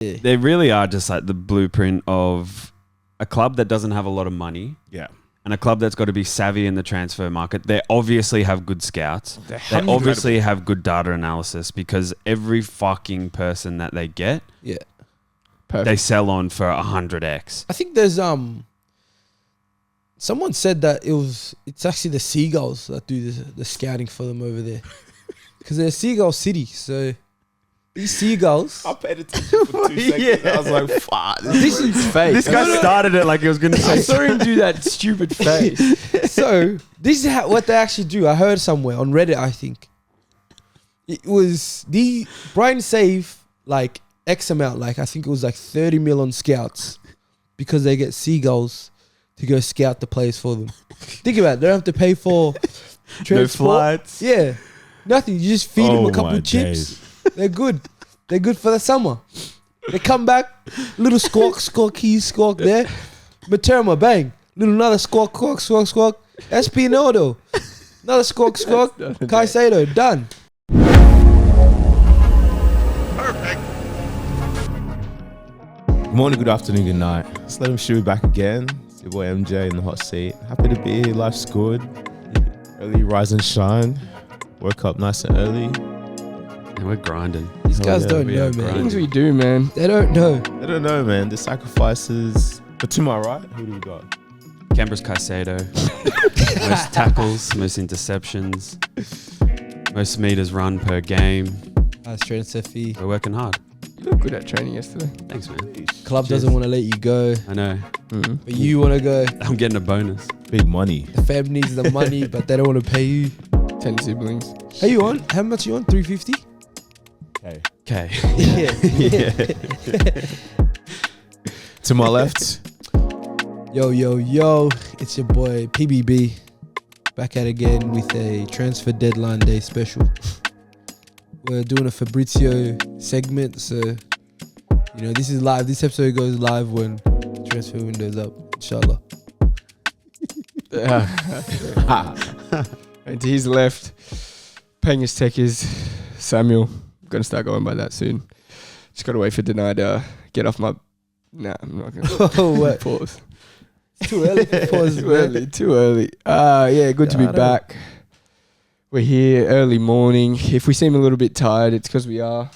They really are just like the blueprint of a club that doesn't have a lot of money. Yeah. And a club that's got to be savvy in the transfer market. They obviously have good scouts. They obviously have good data analysis because every fucking person that they get, they sell on for 100x. I think there's someone said that it's actually the Seagulls that do the scouting for them over there because they're Seagull City. So these Seagulls. I paid attention for 2 seconds. I was like, fuck. This is fake. This guy started it like he was going to say. I saw him do that stupid face. So this is what they actually do. I heard somewhere on Reddit, I think. It was the Brightons save like X amount, like I think it was like 30 mil on scouts because they get Seagulls to go scout the players for them. Think about it. They don't have to pay for transport. No flights. Yeah. Nothing. You just feed them a couple of chips. Days. They're good. They're good for the summer. They come back, little squawk there. Materma, bang. Little another squawk. Espinodo. Another squawk. Caicedo, done. Perfect. Good morning, good afternoon, good night. Just let him shoot back again. It's your boy MJ in the hot seat. Happy to be here. Life's good. Early rise and shine. Woke up nice and early. And we're grinding. These guys don't know, man. Things we do, man. They don't know. They don't know, man. The sacrifices. But to my right, who do we got? Canberra's Caicedo. Most tackles, most interceptions, most meters run per game. Transfer fee. We're working hard. You look good at training yesterday. Thanks, man. Club doesn't want to let you go. I know. Mm-hmm. But you want to go. I'm getting a bonus. Big money. The fam needs the money, but they don't want to pay you. 10 siblings. How you on? How much you on? 350? Okay. Yeah. To my left. Yo. It's your boy PBB. Back at again with a transfer deadline day special. We're doing a Fabrizio segment. So, you know, this is live. This episode goes live when transfer window's up. Inshallah. And to his left, paying his tech is Samuel. Gonna start going by that soon. Just gotta wait for Denied to get off my. Nah, I'm not gonna. Oh, what? Pause. It's too early to pause. Too early. Yeah, good to be back. We're here early morning. If we seem a little bit tired, it's because we are.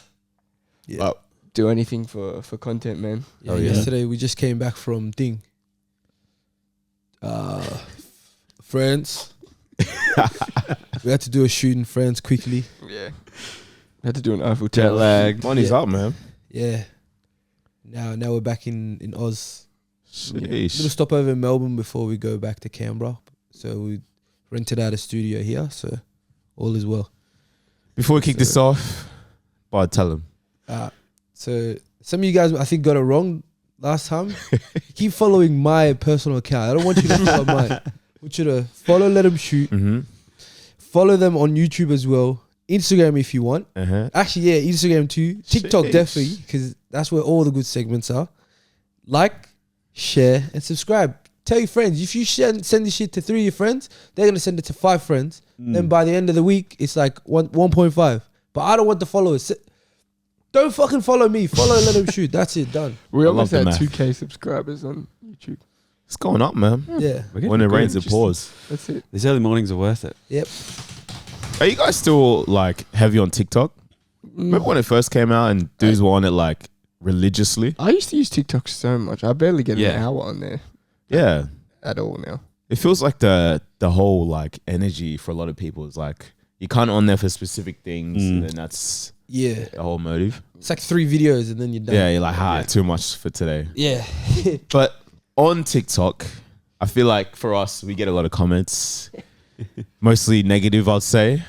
Yeah. But do anything for content, man. Yeah, yesterday we just came back from France. We had to do a shoot in France quickly. Yeah. Had to do an Eiffel Jet Tower. lag. Money's up, man. Yeah. Now we're back in Oz. Sheesh. Little stopover in Melbourne before we go back to Canberra. So we rented out a studio here. So all is well. Before we kick this off, Bud, tell him. So some of you guys, I think, got it wrong last time. Keep following my personal account. I don't want you to follow mine. I want you to follow Let Them Shoot. Mm-hmm. Follow them on YouTube as well. Instagram if you want. Uh-huh. Actually, yeah, Instagram too. TikTok definitely, because that's where all the good segments are. Like, share, and subscribe. Tell your friends. If you send this shit to 3 of your friends, they're going to send it to 5 friends. Then by the end of the week, it's like 1.5. But I don't want the followers. Don't fucking follow me. Follow Let Them Shoot. That's it. Done. We almost had math. 2K subscribers on YouTube. It's going up, man. Yeah. When it rains, it pours. That's it. These early mornings are worth it. Yep. Are you guys still like heavy on TikTok? Remember when it first came out and dudes were on it like religiously? I used to use TikTok so much. I barely get an hour on there. Yeah. At all now. It feels like the whole like energy for a lot of people is like you can't on there for specific things and then that's the whole motive. It's like 3 videos and then you're done. Yeah, you're like, too much for today. Yeah. But on TikTok, I feel like for us, we get a lot of comments. Mostly negative, I'd say.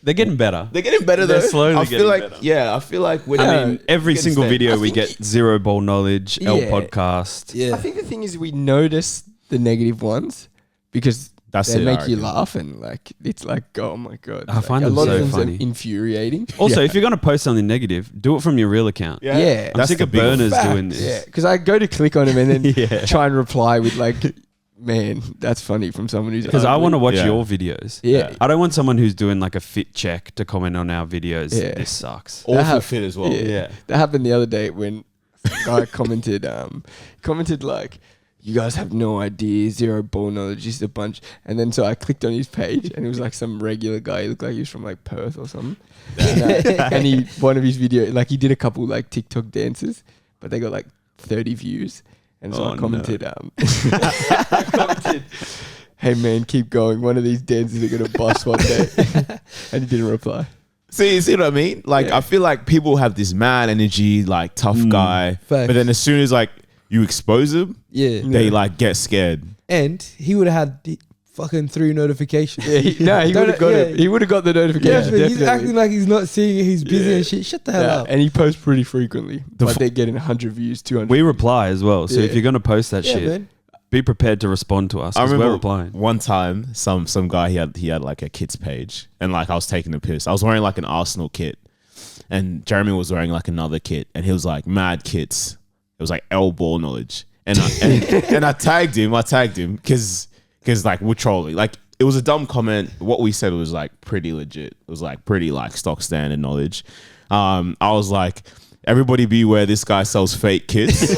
They're getting better. They're getting better though. They're slowly I feel getting like, better. yeah, I feel like when I mean, every single video we get think Zero Ball Knowledge, L Yeah. Podcast. Yeah. I think the thing is we notice the negative ones because That's they it, make I you reckon. laugh and like it's like, oh my god. I find a them lot so of things funny. are infuriating. Also, if you're going to post something negative, do it from your real account. Yeah. I'm sick of burners doing this. Yeah, because I go to click on them and then try and reply with like man, that's funny from someone who's because I want to watch Yeah. your videos. Yeah. I don't want someone who's doing like a fit check to comment on our videos. Yeah. This sucks. Awful fit as well. Yeah. That happened the other day when some guy commented like, you guys have no idea, zero ball knowledge, just a bunch. And then so I clicked on his page and it was like some regular guy. He looked like he was from like Perth or something. And he, one of his videos, like he did a couple like TikTok dances, but they got like 30 views. And so I commented, I commented, hey man, keep going. One of these dances are going to bust one day. And he didn't reply. See what I mean? Like, Yeah. I feel like people have this mad energy, like tough guy. Facts. But then as soon as like you expose them, Yeah. they like get scared. And he would have had the fucking 3 notifications. Yeah, he would have got it. He would have got the notification. Yeah, he's acting like he's not seeing it. He's busy and shit. Shut the hell up. And he posts pretty frequently. But they're getting 100 views, 200. We reply as well. So if you're going to post that shit, man. be prepared to respond to us. I 'Cause we're remember replying. one time some guy he had like a kids page, and like I was taking a piss. I was wearing like an Arsenal kit, and Jeremy was wearing like another kit, and he was like mad kits. It was like L ball knowledge, and I tagged him because like we're trolling. Like it was a dumb comment. What we said was like pretty legit. It was like pretty like stock standard knowledge. I was like, everybody beware, this guy sells fake kits.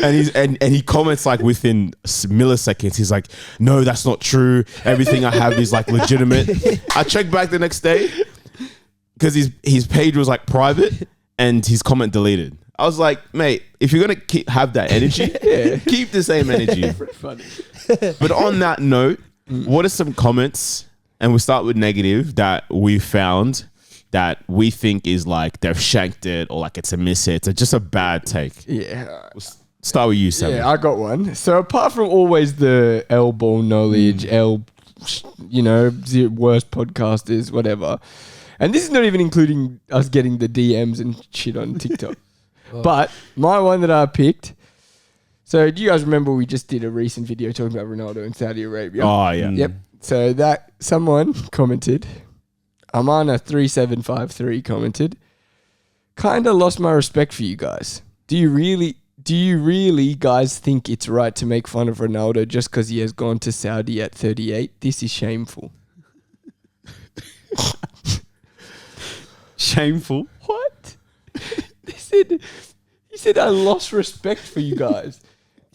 And he comments like within milliseconds. He's like, no, that's not true. Everything I have is like legitimate. I checked back the next day because his page was like private and his comment deleted. I was like, mate, if you're gonna have that energy, keep the same energy. funny. But on that note, what are some comments? And we'll start with negative that we found that we think is like they've shanked it or like it's a misshit or just a bad take. Yeah. Start with you, Sam. Yeah, I got one. So apart from always the L ball knowledge, worst podcasters, whatever. And this is not even including us getting the DMs and shit on TikTok. But my one that I picked. So do you guys remember we just did a recent video talking about Ronaldo in Saudi Arabia? Oh, yeah. Yep. So that someone commented, Amana3753 commented, kind of lost my respect for you guys. Do you really guys think it's right to make fun of Ronaldo just because he has gone to Saudi at 38? This is shameful. Shameful. What? He said I lost respect for you guys.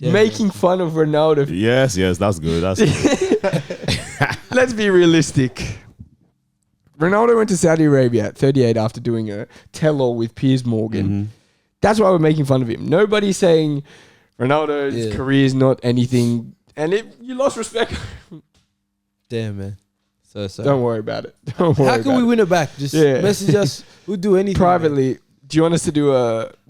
Making fun of Ronaldo. Yes, that's good. That's good. Let's be realistic. Ronaldo went to Saudi Arabia at 38 after doing a tell-all with Piers Morgan. Mm-hmm. That's why we're making fun of him. Nobody's saying Ronaldo's career is not anything. And you lost respect. Damn, man. So Don't worry about it. How can we win it back? Just message us. We'll do anything. Privately. Man. Do you want us to do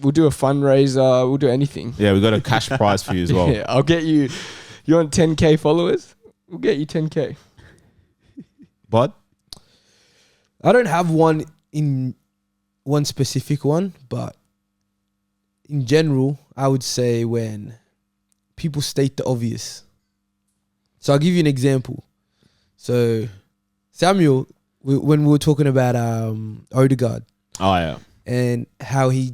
we'll do a fundraiser. We'll do anything. Yeah, we got a cash prize for you as well. Yeah, I'll get you. You want 10K followers? We'll get you 10K. Bud? I don't have one specific one, but in general, I would say when people state the obvious. So I'll give you an example. So Samuel, when we were talking about Odegaard. Oh, yeah. And how it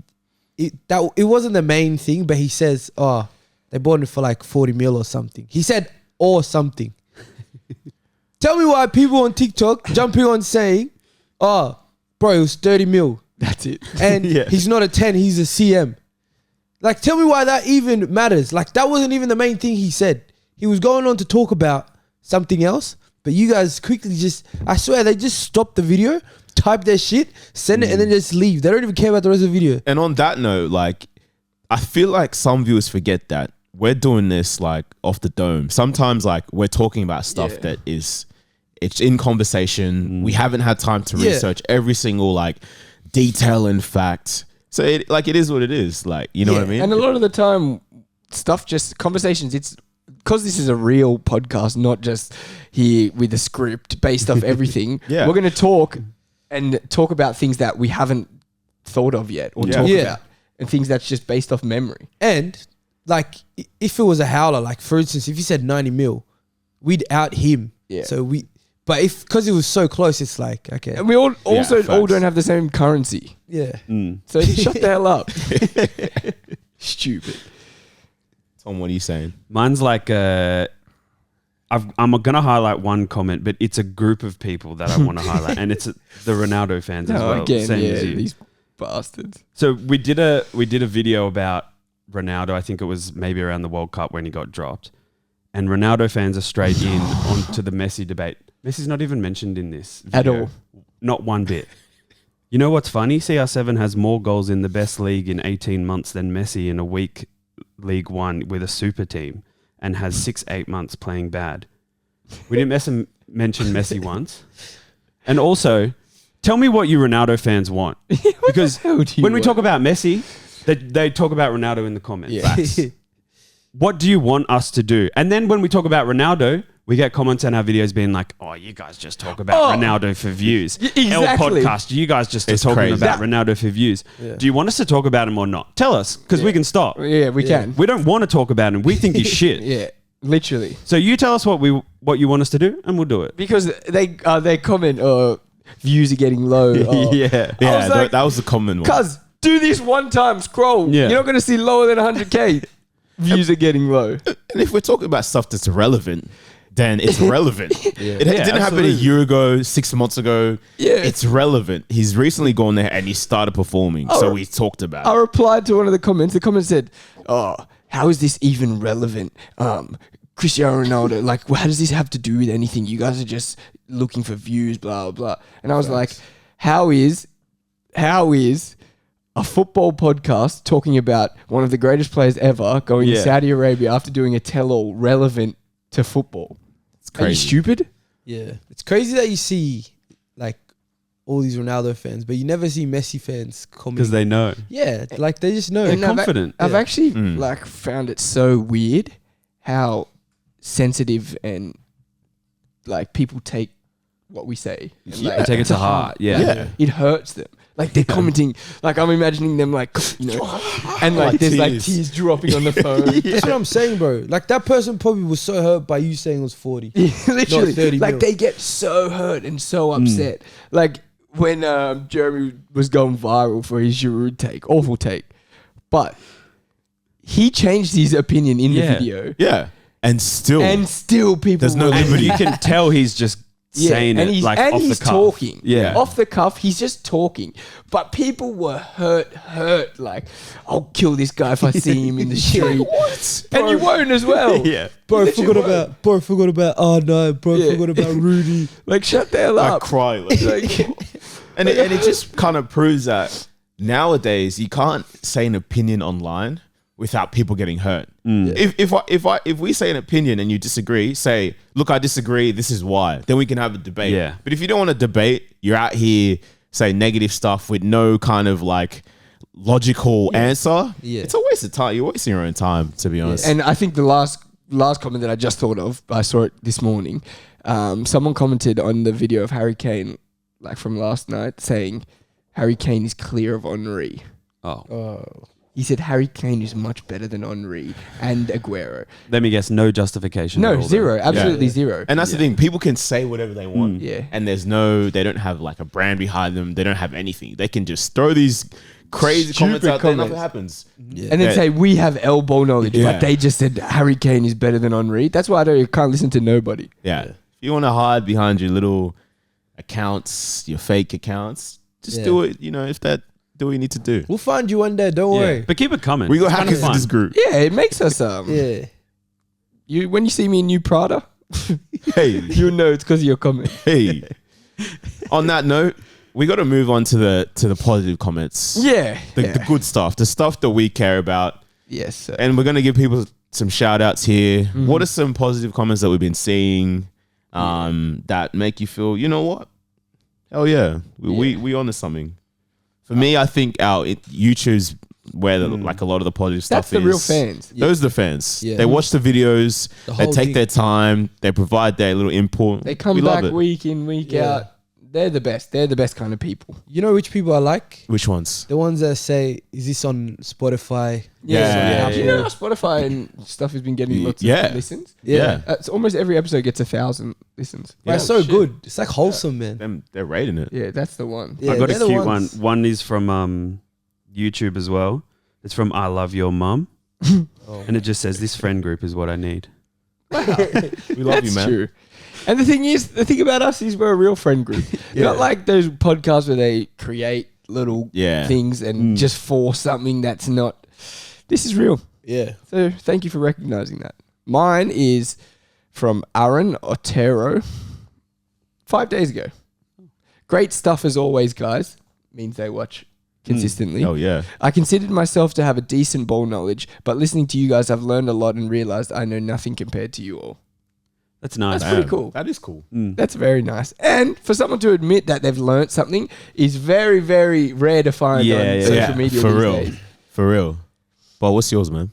wasn't the main thing, but he says, they bought it for like 40 mil or something. He said, or something. Tell me why people on TikTok jumping on saying, bro, it was 30 mil. That's it. And he's not a 10, he's a CM. Like, tell me why that even matters. Like, that wasn't even the main thing he said. He was going on to talk about something else, but you guys quickly I swear, they just stopped the video, type their shit, send it, and then just leave. They don't even care about the rest of the video. And on that note, like, I feel like some viewers forget that we're doing this like off the dome. Sometimes like we're talking about stuff that it's in conversation. We haven't had time to research every single like detail and fact. So it is what it is. Like, you know what I mean? And a lot of the time, conversations, it's because this is a real podcast, not just here with a script based off everything. We're going to talk about things that we haven't thought of yet or talk about, and things that's just based off memory. And like, if it was a howler, like for instance, if you said 90 mil, we'd out him. Yeah. So because it was so close, it's like, okay. And we all don't have the same currency. Yeah. So shut the hell up. Stupid. Tom, what are you saying? Mine's like I'm going to highlight one comment, but it's a group of people that I want to highlight, and it's the Ronaldo fans as well. Again, same as you. these bastards. So we did a video about Ronaldo. I think it was maybe around the World Cup when he got dropped, and Ronaldo fans are straight in onto the Messi debate. Messi's not even mentioned in this video. At all. Not one bit. You know what's funny? CR7 has more goals in the best league in 18 months than Messi in a weak League One with a super team, and has 6-8 months playing bad. We didn't mention Messi once. And also, tell me what you Ronaldo fans want. Because when we talk about Messi, they talk about Ronaldo in the comments. Yeah. What do you want us to do? And then when we talk about Ronaldo, we get comments on our videos being like, oh, you guys just talk about Ronaldo for views. Exactly. El podcast, you guys just are talking about Ronaldo for views. Yeah. Do you want us to talk about him or not? Tell us, because we can stop. Yeah, we can. We don't want to talk about him. We think he's shit. Yeah, literally. So you tell us what you want us to do, and we'll do it. Because they comment, views are getting low. Yeah. Yeah, like, that was the common one. Cuz, do this one time, scroll. Yeah. You're not going to see lower than 100K. Views are getting low. And if we're talking about stuff that's relevant, then it's relevant. It didn't happen absolutely. a year ago, 6 months ago. Yeah. It's relevant. He's recently gone there and he started performing. So we talked about I it. replied to one of the comments. The comment said, how is this even relevant? Cristiano Ronaldo, like, how does this have to do with anything? You guys are just looking for views, blah, blah. And I was like, how is a football podcast talking about one of the greatest players ever going to Saudi Arabia after doing a tell-all relevant to football? It's crazy. Are you stupid? Yeah. It's crazy that you see like all these Ronaldo fans, but you never see Messi fans comment. Because they know. Yeah, like they just know. They're confident. I've actually like found it so weird how sensitive and like people take what we say. And, like, Take it to heart. Yeah. It hurts them. Like they're commenting, like I'm imagining them like, you know, and like there's like tears dropping on the phone. That's what I'm saying, bro. Like that person probably was so hurt by you saying it was 40. Literally, Not 30 like mil. they get so hurt and so upset. Like when Jeremy was going viral for his Giroud take, awful take, but he changed his opinion in the video. Yeah. And still people there's no were- liberty. You can tell he's just saying and it he's, like and off he's the cuff. talking. Yeah. Off the cuff, he's just talking. But people were hurt. Like, I'll kill this guy if I see him in the street. What? And you won't as well. Yeah. Bro, Literally forgot about R9. Bro, Yeah. forgot about Rudy. Like, shut the hell I up. cry. Like, and it just kind of proves that nowadays you can't say an opinion online without people getting hurt. If we say an opinion and you disagree, say, look, I disagree, this is why. Then we can have a debate. Yeah. But if you don't want to debate, you're out here saying negative stuff with no kind of like logical answer. Yeah. It's a waste of time. You're wasting your own time, to be honest. And I think the last comment that I just thought of, I saw it this morning. Someone commented on the video of Harry Kane, like from last night, saying Harry Kane is clear of Henry. Oh. He said Harry Kane is much better than Henry and Aguero. Let me guess, no justification. at No, all zero. then. Absolutely zero. And that's the thing. People can say whatever they want. Yeah. And they don't have like a brand behind them. They don't have anything. They can just throw these crazy comments Stupid out there. comments. Nothing happens. Yeah. And then say, we have elbow knowledge. Yeah. But they just said Harry Kane is better than Henry. That's why I can't listen to nobody. Yeah. If you want to hide behind your little accounts, your fake accounts, just do it. You know, do what you need to do. We'll find you one day. Don't worry. But keep it coming. We got It's kinda hackers in fun. this group. Yeah, it makes us Yeah. when you see me in New Prada, Hey, you'll know it's because of your comment. hey. On that note, we got to move on to the positive comments. Yeah. The good stuff, the stuff that we care about. Yes, sir. And we're going to give people some shout outs here. What are some positive comments that we've been seeing that make you feel, you know what? Hell yeah. We onto something. For me, I think YouTube's where like a lot of the positive stuff That's the is. real fans. Those are the fans. Yeah. They watch the videos. The They whole take thing. their time. They provide their little input. They come We love back it. week in, week Yeah. out. They're the best. They're the best kind of people. You know which people I like? Which ones? The ones that say, is this on Spotify? Yeah. Do you know how Spotify and stuff has been getting lots of listens? Yeah. It's almost every episode gets 1,000 listens. But it's so good. It's like wholesome, man. They're rating it. Yeah, that's the one. Yeah, I got they're a the cute one. ones. One is from YouTube as well. It's from I Love Your Mum. And it just says, this friend group is what I need. We love you, man. True. And the thing about us is we're a real friend group. Not like those podcasts where they create little things and just force something that's not. This is real. Yeah. So thank you for recognizing that. Mine is from Aaron Otero 5 days ago. Great stuff as always, guys. Means they watch consistently. Oh, yeah. I considered myself to have a decent ball knowledge, but listening to you guys, I've learned a lot and realized I know nothing compared to you all. That's nice. That's pretty cool. That is cool. That's very nice. And for someone to admit that they've learned something is very, very rare to find on social media for these real. days. For real. But what's yours, man?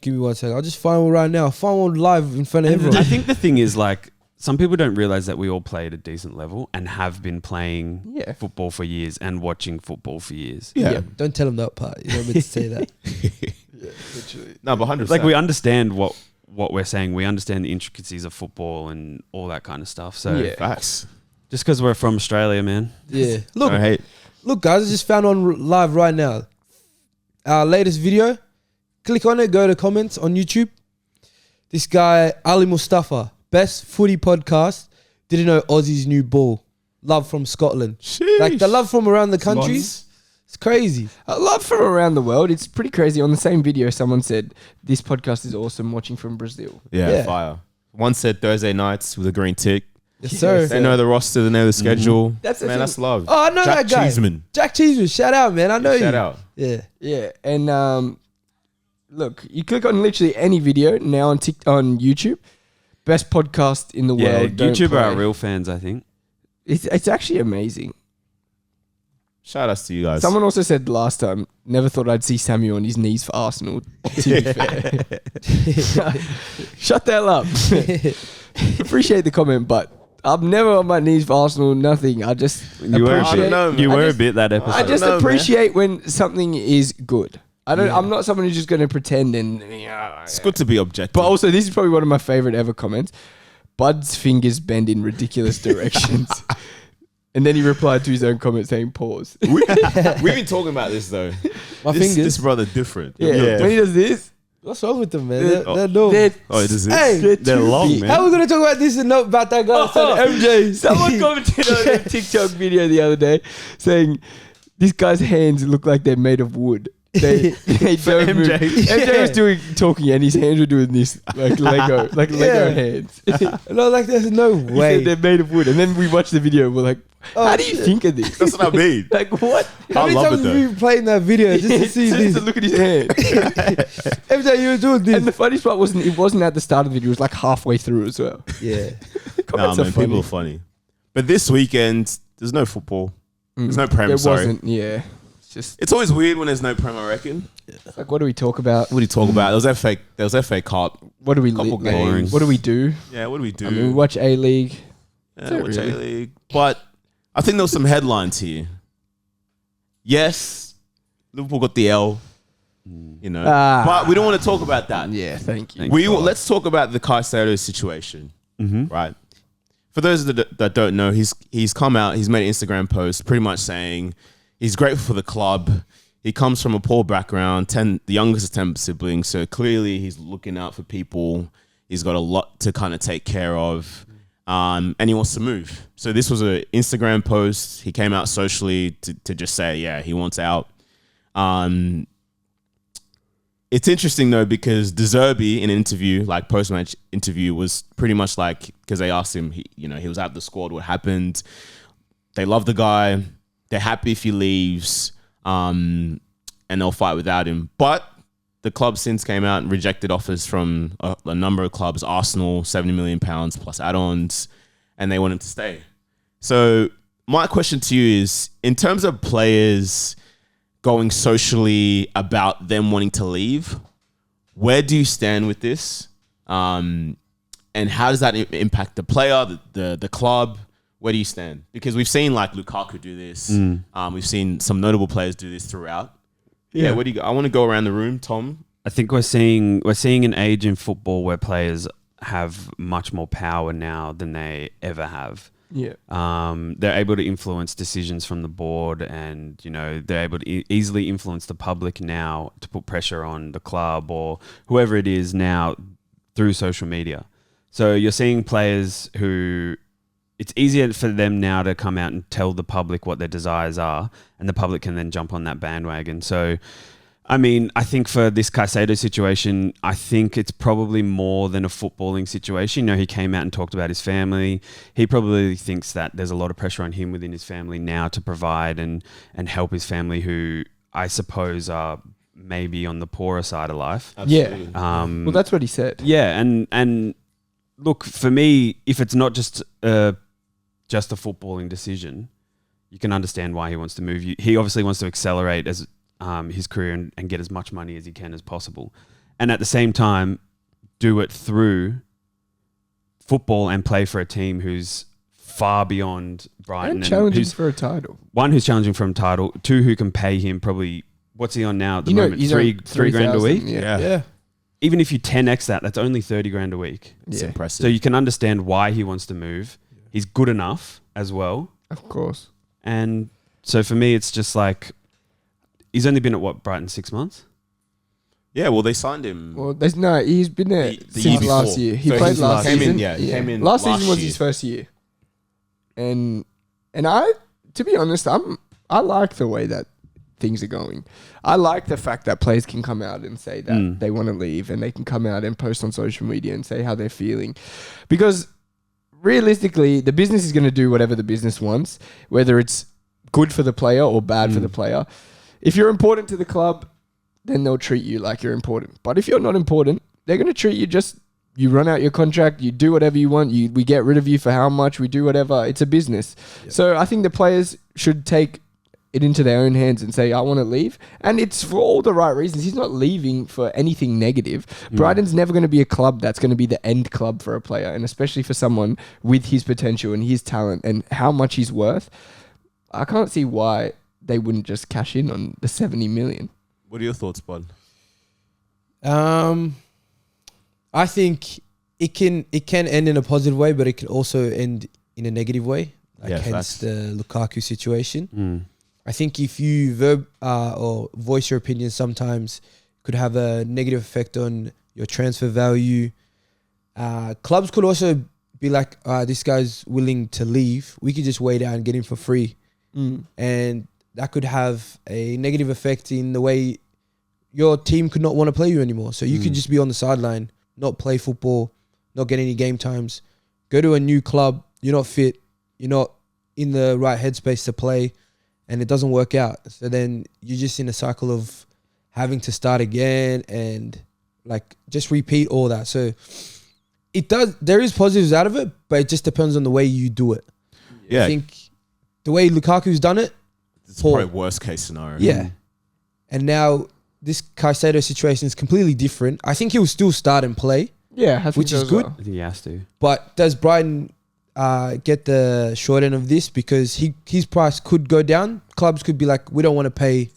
Give me 1 second. I'll just find one right now. Find one live in front of everyone. I think the thing is, like, some people don't realize that we all play at a decent level and have been playing football for years and watching football for years. Yeah. Don't tell them that part. You don't meant to say that. Literally. No, but 100%. Like, we understand what we're saying. We understand the intricacies of football and all that kind of stuff. So Facts. just because we're from Australia, man. Yeah. Look, Don't hate. look, guys. I just found one live right now. Our latest video. Click on it. Go to comments on YouTube. This guy, Ali Mustafa, best footy podcast. Didn't know Aussie's new ball. Love from Scotland. Sheesh. Like the love from around the countries. It's crazy. I love from around the world. It's pretty crazy. On the same video, someone said, this podcast is awesome watching from Brazil. Yeah, fire. One said Thursday nights with a green tick. Yes, sir. They know the roster, they know the schedule. That's the man, thing. that's love. Oh, I know Jack that guy. Cheeseman. Jack Cheeseman. Shout out, man. I know you. Shout out. Yeah. Yeah. And look, you click on literally any video now on YouTube. Best podcast in the Yeah, world. Don't YouTube are play. our real fans, I think. It's actually amazing. Shout outs to you guys. Someone also said last time, never thought I'd see Samuel on his knees for Arsenal. To be fair. Shut the hell up. Appreciate the comment, but I'm never on my knees for Arsenal, nothing. I just You were man. a bit that episode. I just know, appreciate when something is good. I'm not someone who's just going to pretend and... It's good to be objective. But also, this is probably one of my favorite ever comments. Bud's fingers bend in ridiculous directions. And then he replied to his own comment saying, pause. We've been talking about this, though. This brother different. Yeah. When he does this... What's wrong with them, man? They're no. Oh, it is. Hey, They're long, man. how are we gonna talk about this and not about that guy saying MJ? Someone commented on a TikTok video the other day saying, this guy's hands look like they're made of wood. They don't move. MJ was talking and his hands were doing this like Lego, Lego hands. And I was like, there's no He way. said they're made of wood. And then we watched the video and we're like, how do you think of this? That's what I mean. Like what? How I many love times it, have though. you been playing that video just to see Just this? to look at his hand. MJ, you were doing this. And the funniest part it wasn't at the start of the video, it was like halfway through as well. Yeah. Comments Nah, are man, funny. people are funny. But this weekend, there's no football. There's no Prem, There sorry. wasn't, yeah. It's just It's always weird when there's no Prem, I reckon. like, what do we talk about? What do you talk about? There was FA Cup. What do we Couple like, games. What do we do? Yeah, what do we do? I mean, we watch A-League. Yeah, watch really? A-League. But I think there was some headlines here. Yes, Liverpool got the L. You know, but we don't want to talk about that. Yeah, thank you. Let's talk about the Caicedo situation, right? For those that don't know, he's come out. He's made an Instagram post, pretty much saying he's grateful for the club. He comes from a poor background, the youngest of 10 siblings, so clearly he's looking out for people. He's got a lot to kind of take care of, and he wants to move. So this was an Instagram post. He came out socially to just say, yeah, he wants out. It's interesting though because De Zerbi in an interview, like post-match interview, was pretty much like, because they asked him, he was out the squad, what happened? They love the guy, they're happy if he leaves, and they'll fight without him. But the club since came out and rejected offers from a number of clubs, Arsenal, £70 million plus add-ons, and they want him to stay. So my question to you is, in terms of players going socially about them wanting to leave, where do you stand with this? And how does that impact the player, the club? Where do you stand? Because we've seen like Lukaku do this. We've seen some notable players do this throughout. Yeah, where do you go? I want to go around the room, Tom. I think we're seeing an age in football where players have much more power now than they ever have. Yeah. They're able to influence decisions from the board, and they're able to easily influence the public now to put pressure on the club or whoever it is now through social media. So you're seeing players who it's easier for them now to come out and tell the public what their desires are, and the public can then jump on that bandwagon. So, I mean, I think for this Caicedo situation, I think it's probably more than a footballing situation. He came out and talked about his family. He probably thinks that there's a lot of pressure on him within his family now to provide and help his family, who I suppose are maybe on the poorer side of life. Absolutely. Well, that's what he said. Yeah, and look, for me, if it's not just a footballing decision, you can understand why he wants to move. He obviously wants to accelerate as his career and get as much money as he can as possible, and at the same time do it through football and play for a team who's far beyond Brighton and challenging for a title. One, who's challenging for a title. Two, who can pay him probably, what's he on now at the moment? He's three grand a week. Yeah. Even if you 10x that's only 30 grand a week. It's impressive. So you can understand why he wants to move. He's good enough as well. Of course. And so for me, it's just like, he's only been at Brighton 6 months? Yeah, well, they signed him. Well, he's been there the since year last year. He So played last came season. in, he came in last season was year. his first year. And I, to be honest, I like the way that things are going. I like the fact that players can come out and say that they want to leave, and they can come out and post on social media and say how they're feeling. Because realistically, the business is going to do whatever the business wants, whether it's good for the player or bad for the player. If you're important to the club, then they'll treat you like you're important. But if you're not important, they're going to treat you you run out your contract, you do whatever you want, we get rid of you for how much, we do whatever. It's a business. Yep. So I think the players should take it into their own hands and say, I want to leave. And it's for all the right reasons. He's not leaving for anything negative. Brighton's never going to be a club that's going to be the end club for a player, and especially for someone with his potential and his talent and how much he's worth. I can't see why they wouldn't just cash in on the 70 million. What are your thoughts, Bud? I think it can end in a positive way, but it can also end in a negative way, hence the Lukaku situation. I think if you or voice your opinion, sometimes could have a negative effect on your transfer value. Clubs could also be like, this guy's willing to leave. We could just wait out and get him for free. And that could have a negative effect in the way your team could not want to play you anymore. So you could just be on the sideline, not play football, not get any game times, go to a new club, you're not fit, you're not in the right headspace to play, and it doesn't work out. So then you're just in a cycle of having to start again and just repeat all that. So there is positives out of it, but it just depends on the way you do it. Yeah. I think the way Lukaku's done it, it's probably worst case scenario. Yeah. And now this Caicedo situation is completely different. I think he'll still start and play. Yeah, which is good. I think he has to. But does Brighton get the short end of this? Because his price could go down. Clubs could be like, we don't want to pay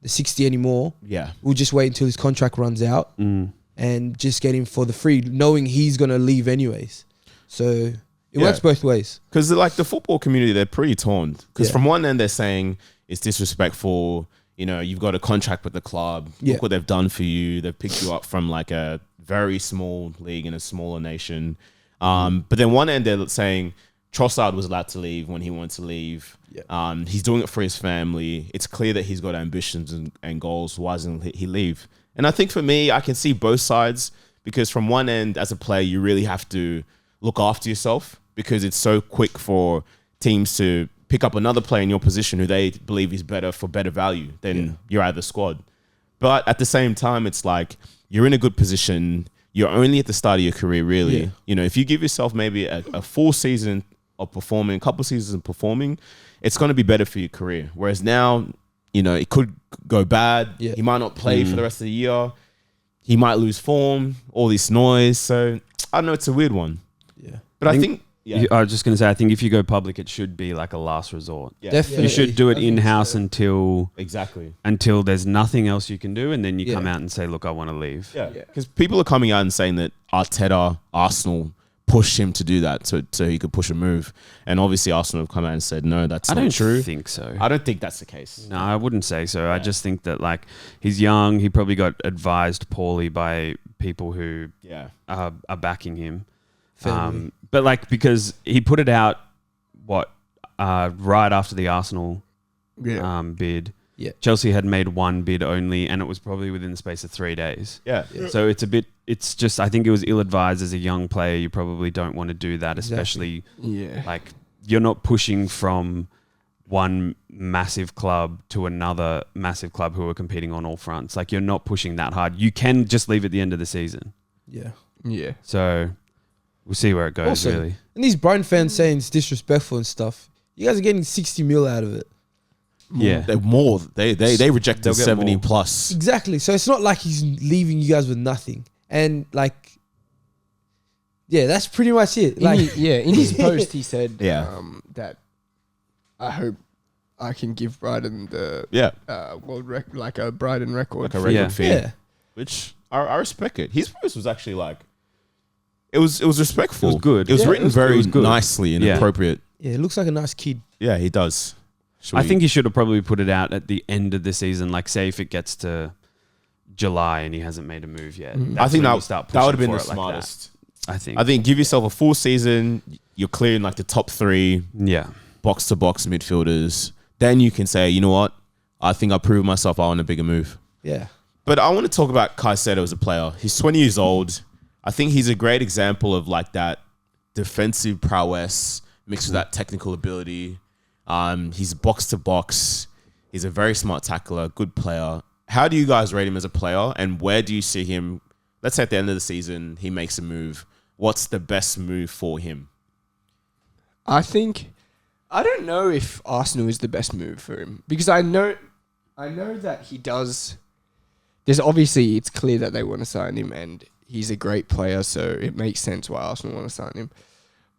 the 60 anymore. Yeah. We'll just wait until his contract runs out and just get him for the free, knowing he's going to leave anyways. So it works both ways. Because the football community, they're pretty torn. Because from one end, they're saying it's disrespectful. You've got a contract with the club. Look what they've done for you. They've picked you up from a very small league in a smaller nation. But then one end, they're saying Trossard was allowed to leave when he wanted to leave. Yeah. He's doing it for his family. It's clear that he's got ambitions and goals. Why doesn't he leave? And I think for me, I can see both sides, because from one end, as a player, you really have to look after yourself, because it's so quick for teams to pick up another player in your position who they believe is better for better value than you're out of the squad. But at the same time, it's like you're in a good position. You're only at the start of your career, really. Yeah. If you give yourself maybe a full season of performing, a couple of seasons of performing, it's going to be better for your career. Whereas now, it could go bad. Yeah. He might not play for the rest of the year. He might lose form, all this noise. So I don't know, it's a weird one. Yeah. But I think I was just going to say, I think if you go public, it should be like a last resort. Yeah. Definitely. You should do it in-house until there's nothing else you can do, and then you come out and say, look, I want to leave. Yeah. Because people are coming out and saying that Arteta, Arsenal pushed him to do that so he could push a move. And obviously Arsenal have come out and said, no, that's not true. I don't think so. I don't think that's the case. No, I wouldn't say so. Yeah. I just think that like he's young. He probably got advised poorly by people who are backing him. But like because he put it out right after the Arsenal bid. Yeah. Chelsea had made one bid only, and it was probably within the space of 3 days. Yeah. So it's just, I think it was ill-advised as a young player. You probably don't want to do that, especially like you're not pushing from one massive club to another massive club who are competing on all fronts. Like you're not pushing that hard. You can just leave at the end of the season. Yeah. Yeah. So we'll see where it goes, Also, really. And these Brighton fans saying it's disrespectful and stuff. You guys are getting 60 mil out of it. Yeah. They're more. They rejected 70 more. plus. Exactly. So it's not like he's leaving you guys with nothing. And like, yeah, that's pretty much it. Like, in his post, he said that I hope I can give Brighton the world record, like a Brighton record. Like a record fee. Yeah. Which I respect it. His post was actually like, it was respectful. It was good. It was written very good. nicely and appropriate. Yeah, it looks like a nice kid. Yeah, he does. I think he should have probably put it out at the end of the season. Like, say if it gets to July and he hasn't made a move yet. I think that would have been the like smartest. I think give yourself a full season. You're clearing like the top 3 box to box midfielders. Then you can say, you know what? I think I proved myself. I want a bigger move. Yeah. But I want to talk about Caicedo as a player. He's 20 years old. I think he's a great example of like that defensive prowess mixed with that technical ability. He's box to box. He's a very smart tackler, good player. How do you guys rate him as a player, and where do you see him? Let's say at the end of the season, he makes a move. What's the best move for him? I don't know if Arsenal is the best move for him because I know that he does. There's obviously, it's clear that they want to sign him, and he's a great player, so it makes sense why Arsenal want to sign him.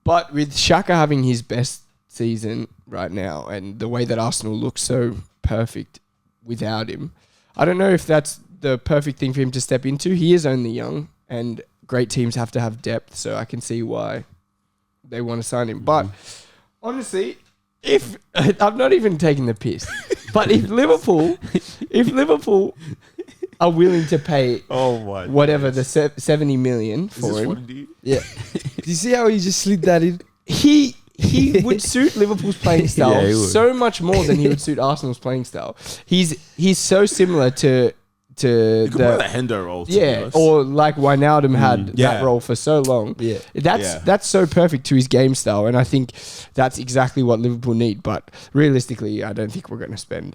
But with Xhaka having his best season right now and the way that Arsenal looks so perfect without him, I don't know if that's the perfect thing for him to step into. He is only young and great teams have to have depth, so I can see why they want to sign him. But honestly, if I'm not even taking the piss, but if Liverpool are willing to pay whatever the 70 million for him, yeah. Do you see how he just slid that in? He would suit Liverpool's playing style so much more than he would suit Arsenal's playing style. He's so similar to you could play the Hendo role. Or like Wijnaldum had that role for so long. Yeah, that's so perfect to his game style, and I think that's exactly what Liverpool need. But realistically, I don't think we're going to spend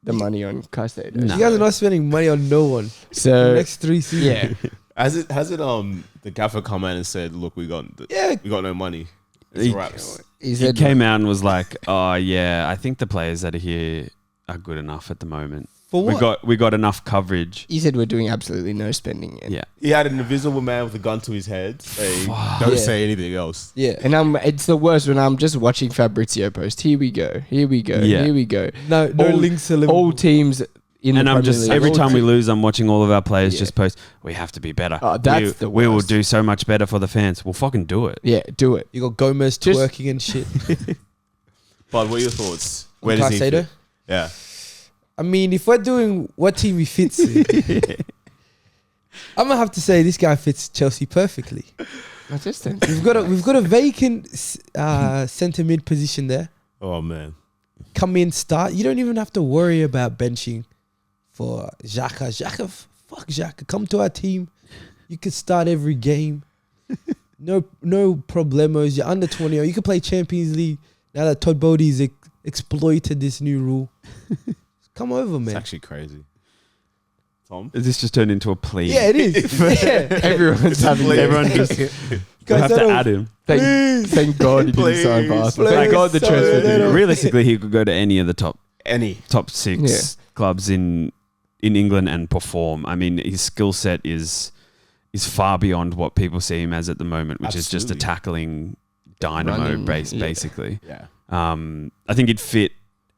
the money on Caicedo. No. You guys are not spending money on no one. So the next 3 seasons. Yeah. Has it the gaffer come out and said, "Look, we got no money." He came out and was like, "Oh yeah, I think the players that are here are good enough at the moment. For what? We got enough coverage." He said we're doing absolutely no spending yet. Yeah. He had an invisible man with a gun to his head saying, "Don't say anything else." Yeah. And it's the worst when I'm just watching Fabrizio post. Here we go. Here we go. No links to Liverpool. All teams in and the I'm Premier just League. every time we lose, I'm watching all of our players just post, "We have to be better. That's the we will worst. do so much better for the fans. We'll fucking do it." Yeah, do it. You got Gomez twerking and shit. But what are your thoughts? Where does he fit? Yeah. I mean, if we're doing what team he fits in, I'm gonna have to say this guy fits Chelsea perfectly. We've got a vacant centre mid position there. Oh man. Come in, start. You don't even have to worry about benching for Xhaka. Fuck Xhaka. Come to our team. You can start every game. No problemos. You're under 20. You can play Champions League now that Todd Bodie's exploited this new rule. Come over, man. It's actually crazy. Tom? Is this just turned into a plea? Yeah, it is. Yeah. Everyone's having Everyone just we'll have to add him. Thank God he didn't sign for Arsenal. Thank God the transfer did. Realistically, he could go to any of the top 6 Yeah. clubs in England and perform. I mean, his skill set is far beyond what people see him as at the moment, which is just a tackling dynamo basically. Yeah. I think he'd fit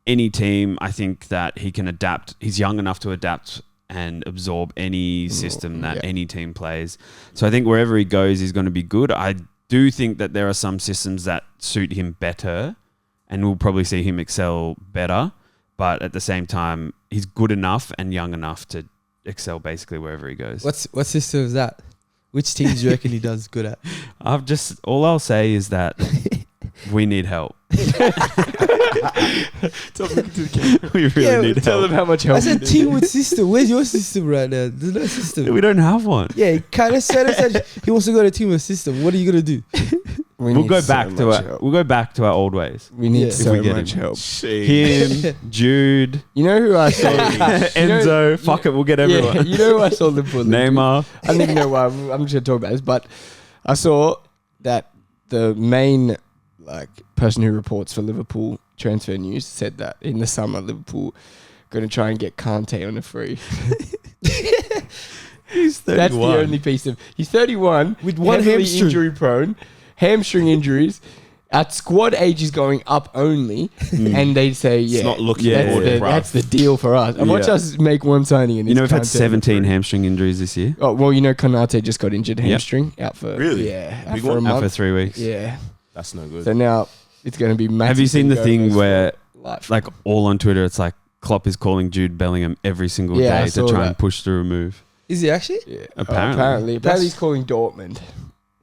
any team. I think that he can adapt. He's young enough to adapt and absorb any system that any team plays. So I think wherever he goes, he's going to be good. I do think that there are some systems that suit him better, and we'll probably see him excel better. But at the same time, he's good enough and young enough to excel basically wherever he goes. What system is that? Which teams do you reckon he does good at? All I'll say is that we need help. We really need Tell help. them how much help. I said team with system. Where's your system right now? There's no system. We don't have one. Yeah, kind of said he wants to go to team with system. What are you gonna do? We'll go back to our old ways. We need so we get much him. help. Him, Jude, You know who I saw? Enzo. Fuck it, we'll get everyone. Yeah, you know who I saw Liverpool. Neymar. I don't even know why. I'm just gonna talk about this, but I saw that the main person who reports for Liverpool transfer news said that in the summer Liverpool going to try and get Kante on a free. He's 31. That's the only piece of. He's 31 With one heavily hamstring. injury prone, hamstring injuries. At squad age is going up only, and they say, It's yeah, not looking Yeah, good, bruv. that's the deal for us. And watch Yeah. us make one signing. And You know, it's we've had Kante 17 on the free. hamstring injuries this year. Oh well, you know, Konate just got injured hamstring out for Really? out Big for a one? month. Out for 3 weeks. Yeah, That's no good. so now it's going to be massive. Have you seen the thing goes where, for life. like, all on Twitter, it's like Klopp is calling Jude Bellingham every single Yeah, I day to saw try that. and push through a move? Is he actually? Yeah. Apparently. Apparently he's calling Dortmund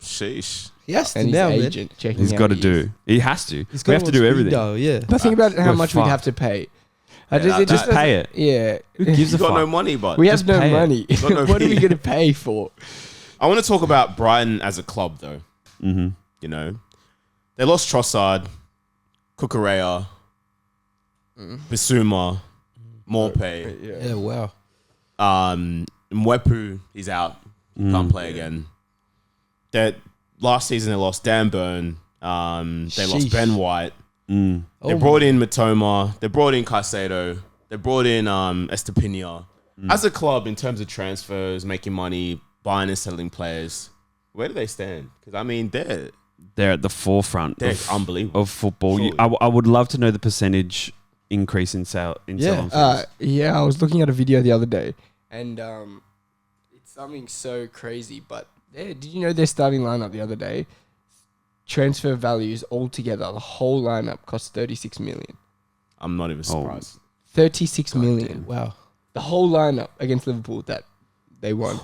Sheesh. He has to and his now, man. agent checking. He's how got to he do. is. He has to. He's We got have to him on do speed everything. dial, yeah. But think about how We're much we'd fucked. have to pay. Just pay it. Yeah. Who gives You a got fuck? no money, but We Just have no pay it. money. Got no What are we fee. going to pay for? I want to talk about Brighton as a club, though. Mm-hmm. You know, they lost Trossard, Kukurea, Bissouma, Morpay. Yeah, wow. Mwepu, he's out. Can't play again. That last season they lost Dan Burn. They lost Sheesh. Ben White. They Oh brought in Matoma. They brought in Caicedo. They brought in Estepinian. As a club, in terms of transfers, making money, buying and selling players, where do they stand? Because I mean, They're at the forefront they're of, unbelievable. of football. Surely. I would love to know the percentage increase in sale. Yeah. Yeah, I was looking at a video the other day, and it's something so crazy. But did you know their starting lineup the other day? Transfer values altogether, the whole lineup cost 36 million. I'm not even surprised. 36 million. Wow. The whole lineup against Liverpool that they won.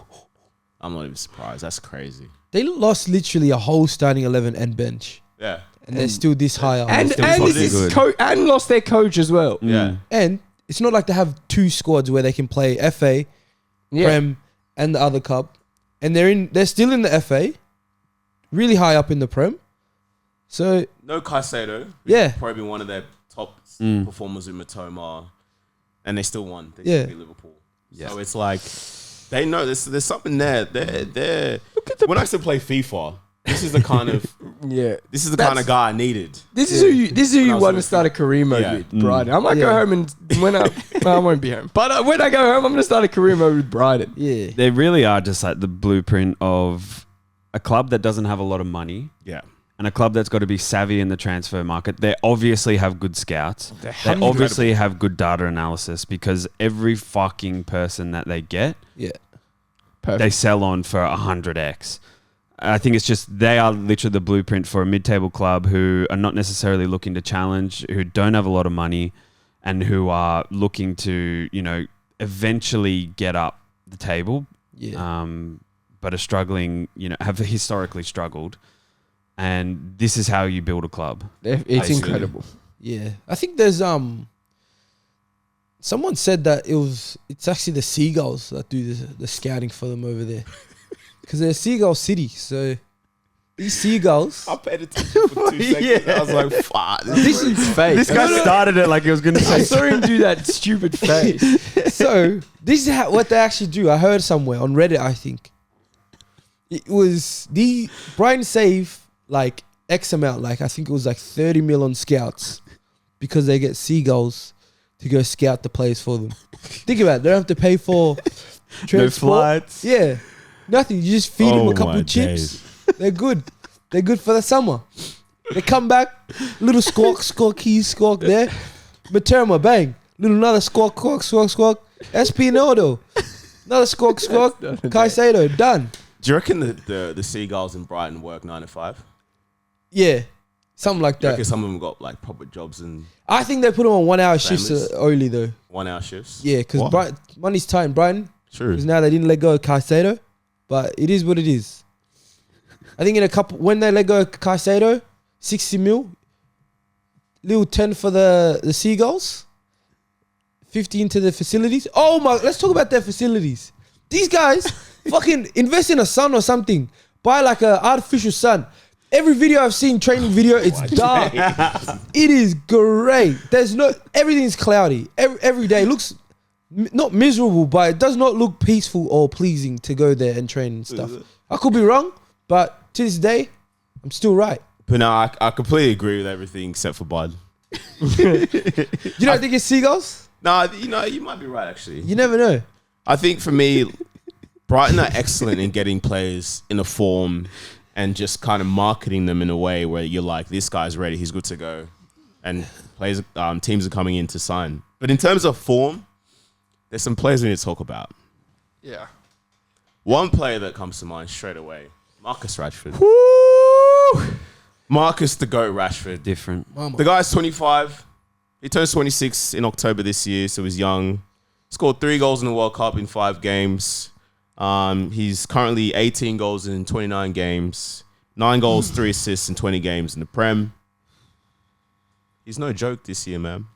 I'm not even surprised. That's crazy. They lost literally a whole starting 11 and bench. Yeah. And they're still this high up. And still and, fucking good. and lost their coach as well. Yeah. And it's not like they have two squads where they can play FA, Yeah. Prem, and the other cup. And they're still in the FA, really high up in the Prem. So No Caicedo. who's Yeah. Probably one of their top performers in Matoma. And they still won. They Yeah. beat Liverpool. So it's like, they know there's something there. They're when I used to play FIFA, this is the kind of Yeah. this is the kind of guy I needed. This is who you When I was want to with start a career mode Yeah. with, Brighton. I might go Yeah. home and when I won't be home. But when I go home, I'm going to start a career mode with Brighton. yeah, They really are just like the blueprint of a club that doesn't have a lot of money Yeah. and a club that's got to be savvy in the transfer market. They obviously have good scouts. They incredible. obviously have good data analysis because every fucking person that they get, yeah. Perfect. they sell on for 100x. I think it's just they are literally the blueprint for a mid-table club who are not necessarily looking to challenge, who don't have a lot of money, and who are looking to, you know, eventually get up the table, Yeah. but are struggling, you know, have historically struggled. And this is how you build a club. It's Basically. incredible. Yeah. I think there's someone said that it's actually the Seagulls that do the scouting for them over there. Because they're Seagull City, so these Seagulls. I paid attention for 2 seconds. I was like, fuck. This is fake. This guy started it like he was going to I say. saw him do that stupid face. So this is what they actually do. I heard somewhere on Reddit, I think. It was the Brighton save like X amount, like I think it was like 30 mil on scouts because they get Seagulls to go scout the players for them. Think about it. They don't have to pay for No transport. flights. Yeah. Nothing. You just feed them Oh a couple my of chips. They're good. They're good for the summer. They come back, little squawk here, squawk there. Materma, bang. Little another squawk, squawk. EP040. Another squawk. Caicedo, done. Do you reckon the Seagulls in Brighton work 9 to 5? Yeah, something like that. Because some of them got like proper jobs and I think they put him on 1 hour shifts Families. only though. 1 hour shifts. Yeah, because money's tight in Brighton. True. Because now they didn't let go of Caicedo, but it is what it is. I think in a couple when they let go of Caicedo, 60 mil, little 10 for the Seagulls, 50 into the facilities. Oh my! Let's talk about their facilities. These guys fucking invest in a sun or something. Buy like a artificial sun. Every video I've seen, training video, it's dark. It is great. Everything's cloudy. Every day looks not miserable, but it does not look peaceful or pleasing to go there and train and stuff. I could be wrong, but to this day, I'm still right. But no, I completely agree with everything except for Bud. You don't think it's Seagulls? No, you might be right actually. You never know. I think for me, Brighton are excellent in getting players in a form and just kind of marketing them in a way where you're like, this guy's ready, he's good to go, and players, teams are coming in to sign. But in terms of form, there's some players we need to talk about. Yeah. One player that comes to mind straight away, Marcus Rashford. Woo! Marcus the GOAT Rashford. Different. Mama. The guy's 25. He turns 26 in October this year, so he's young. Scored 3 goals in the World Cup in 5 games. He's currently 18 goals in 29 games. 9 goals, 3 assists in 20 games in the Prem. He's no joke this year, man.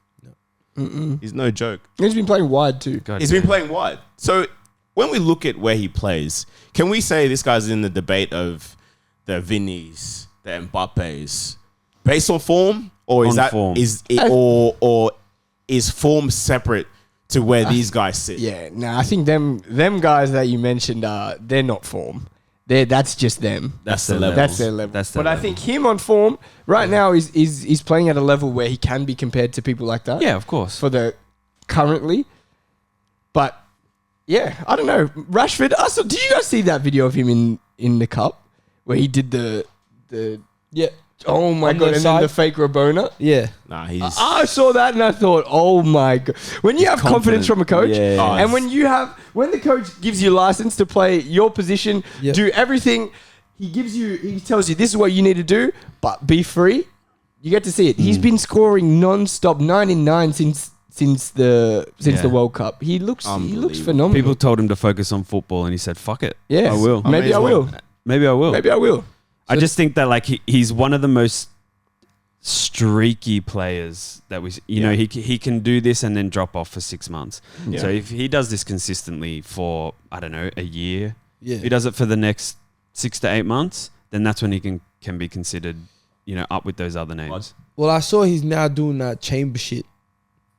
He's no joke. He's been playing wide too. He's been playing wide. So when we look at where he plays, can we say this guy's in the debate of the Vinnies, the Mbappes, based on form, or is is form separate to where these guys sit? Yeah, no, I think them guys that you mentioned they're not form. That's just them. That's the level. That's their level. But I think him on form right now is playing at a level where he can be compared to people like that. Yeah, of course. For the currently, but yeah, I don't know. Rashford. Did you guys see that video of him in the cup where he did the Yeah. Oh my On god! the And side? then the fake Rabona. Yeah. Nah, he's... I saw that and I thought, oh my god! When you have confidence from a coach, Yeah. and when the coach gives you license to play your position, Yep. do everything, he tells you this is what you need to do, but be free. You get to see it. He's been scoring non-stop, 9 since the World Cup. He looks phenomenal. People told him to focus on football, and he said, "Fuck it, Yes. I will. Maybe I will. Maybe I will. Maybe I will." I just think that like he's one of the most streaky players that you know, he can do this and then drop off for 6 months. Yeah. So if he does this consistently for, I don't know, a year, Yeah. if he does it for the next 6 to 8 months, then that's when he can be considered, you know, up with those other names. Well, I saw he's now doing that chamber shit.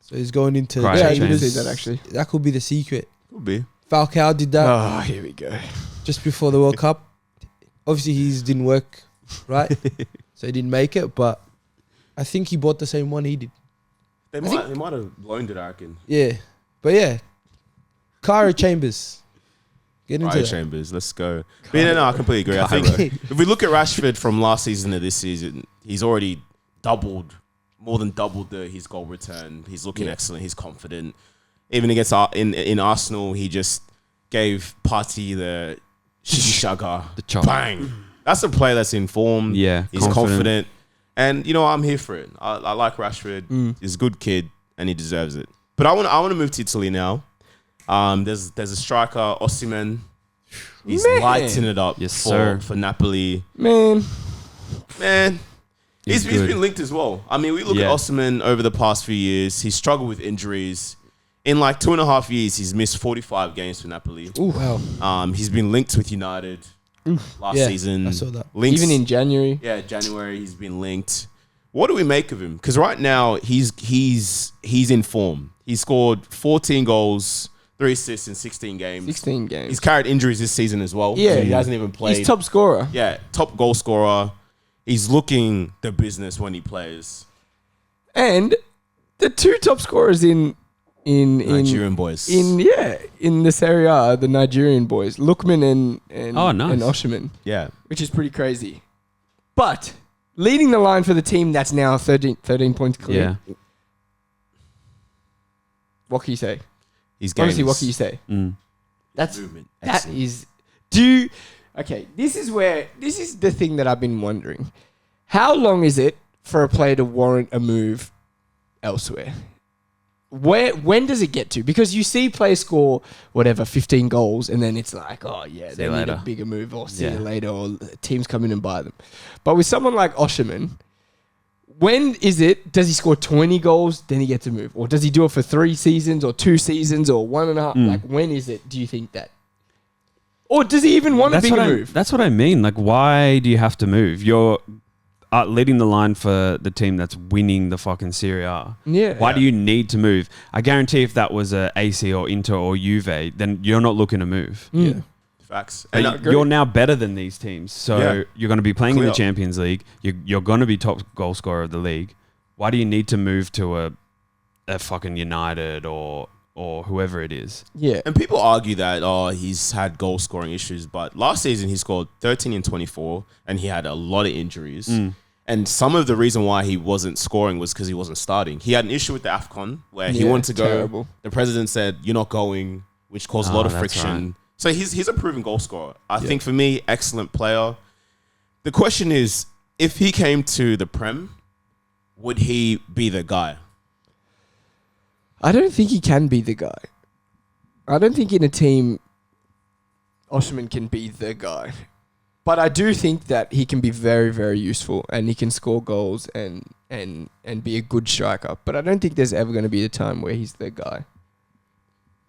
So he's going into Cryo Yeah, I chamber. did see that actually. That could be the secret. Could be. Falcao did that Oh, here we go. just before the World Cup. Obviously, his didn't work, right? So he didn't make it, but I think he bought the same one he did. They might have loaned it, I reckon. Yeah. But yeah, Cryo Chambers. Get into Cryo that. Chambers, let's go. But yeah, no, I completely agree. I think if we look at Rashford from last season to this season, he's already more than doubled his goal return. He's looking excellent. He's confident. Even against in Arsenal, he just gave Partey the shugger, The chop. bang. That's a player that's in form. Yeah, he's confident. And you know, I'm here for it. I like Rashford. He's a good kid, and he deserves it. But I want to move to Italy now. There's a striker, Osimhen. He's lighting it up for Napoli. Man. He's been linked as well. I mean, we look at Osimhen over the past few years. He's struggled with injuries. In like 2.5 years, he's missed 45 games for Napoli. Ooh, wow. He's been linked with United last season. I saw that. Links, Even in January. Yeah, January he's been linked. What do we make of him? Because right now he's in form. He scored 14 goals, 3 assists in 16 games. 16 games. He's carried injuries this season as well. Yeah. So he hasn't even played. He's top scorer. Yeah, top goal scorer. He's looking the business when he plays. And the 2 top scorers in Nigerian boys. in the Serie A, the Nigerian boys, Lookman and nice. Osimhen, Yeah. which is pretty crazy. But leading the line for the team that's now 13 points clear. Yeah. What can you say? He's Honestly, what can you say? That's Movement. that Excellent. is okay. This is the thing that I've been wondering. How long is it for a player to warrant a move elsewhere? When does it get to? Because you see players score 15 goals, and then it's like, oh yeah, they need a bigger move, or see you later, or teams come in and buy them. But with someone like Osherman, when is it? Does he score 20 goals, then he gets a move, or does he do it for 3 seasons, or 2 seasons, or 1.5? Like, when is it? Do you think that? Or does he even want a bigger move? That's what I mean. Like, why do you have to move? You're leading the line for the team that's winning the fucking Serie A. Yeah. Why do you need to move? I guarantee if that was a AC or Inter or Juve, then you're not looking to move. Yeah. Facts. And you're now better than these teams. So you're going to be playing in the Champions League. You're going to be top goal scorer of the league. Why do you need to move to a fucking United or whoever it is? Yeah. And people argue that, he's had goal scoring issues. But last season, he scored 13 in 24, and he had a lot of injuries. And some of the reason why he wasn't scoring was because he wasn't starting. He had an issue with the AFCON where he wanted to go. Terrible. The president said, you're not going, which caused a lot of friction. Right. So he's a proven goal scorer. I think for me, excellent player. The question is, if he came to the Prem, would he be the guy? I don't think he can be the guy. I don't think in a team, Osherman can be the guy. But I do think that he can be very, very useful, and he can score goals and be a good striker. But I don't think there's ever going to be a time where he's the guy.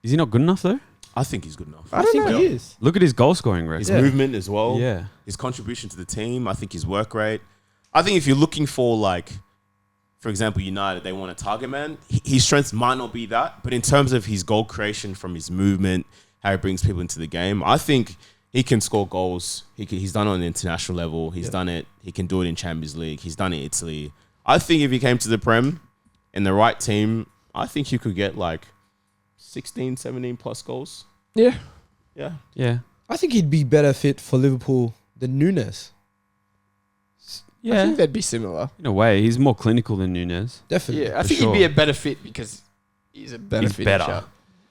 Is he not good enough though? I think he's good enough. I think he is. Look at his goal scoring record. His movement as well. Yeah. His contribution to the team. I think his work rate. I think if you're looking for, like, for example, United, they want a target man. His strengths might not be that, but in terms of his goal creation from his movement, how he brings people into the game, I think he can score goals. He's done it on the international level. He's done it. He can do it in Champions League. He's done it in Italy. I think if he came to the Prem in the right team, I think he could get like 16, 17 plus goals. Yeah. Yeah. Yeah. I think he'd be better fit for Liverpool than Nunes. Yeah. I think they'd be similar. In a way, he's more clinical than Nunes. Definitely. Yeah, I think he'd be a better fit because he's a better fit. He's better.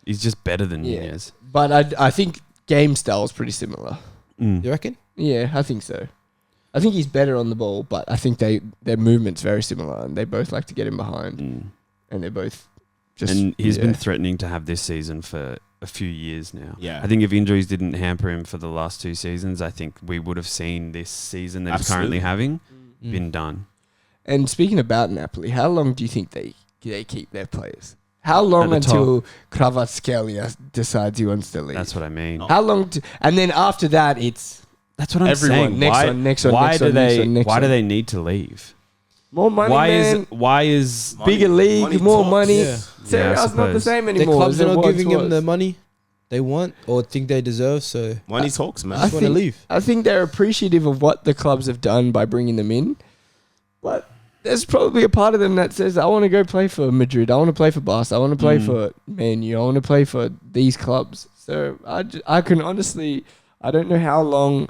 He's just better than Nunes. But I think game style is pretty similar. You reckon? Yeah, I think so. I think he's better on the ball, but I think their movement's very similar, and they both like to get in behind, and they're both just. And he's been threatening to have this season for a few years now. Yeah, I think if injuries didn't hamper him for the last 2 seasons, I think we would have seen this season that he's currently having been done. And speaking about Napoli, how long do you think they keep their players? How long until Kvaratskhelia decides he wants to leave? That's what I mean. How long? And then after that, it's that's what I'm saying. Next one. Why do they need to leave? More money, Why is bigger league, more money? Yeah. Serie A's not the same The anymore. clubs are not giving them the money they want or think they deserve. So money talks, man. I just want to leave. I think they're appreciative of what the clubs have done by bringing them in, but there's probably a part of them that says, I want to go play for Madrid. I want to play for Barca. I want to play for Man U. I want to play for these clubs. So I can honestly, I don't know how long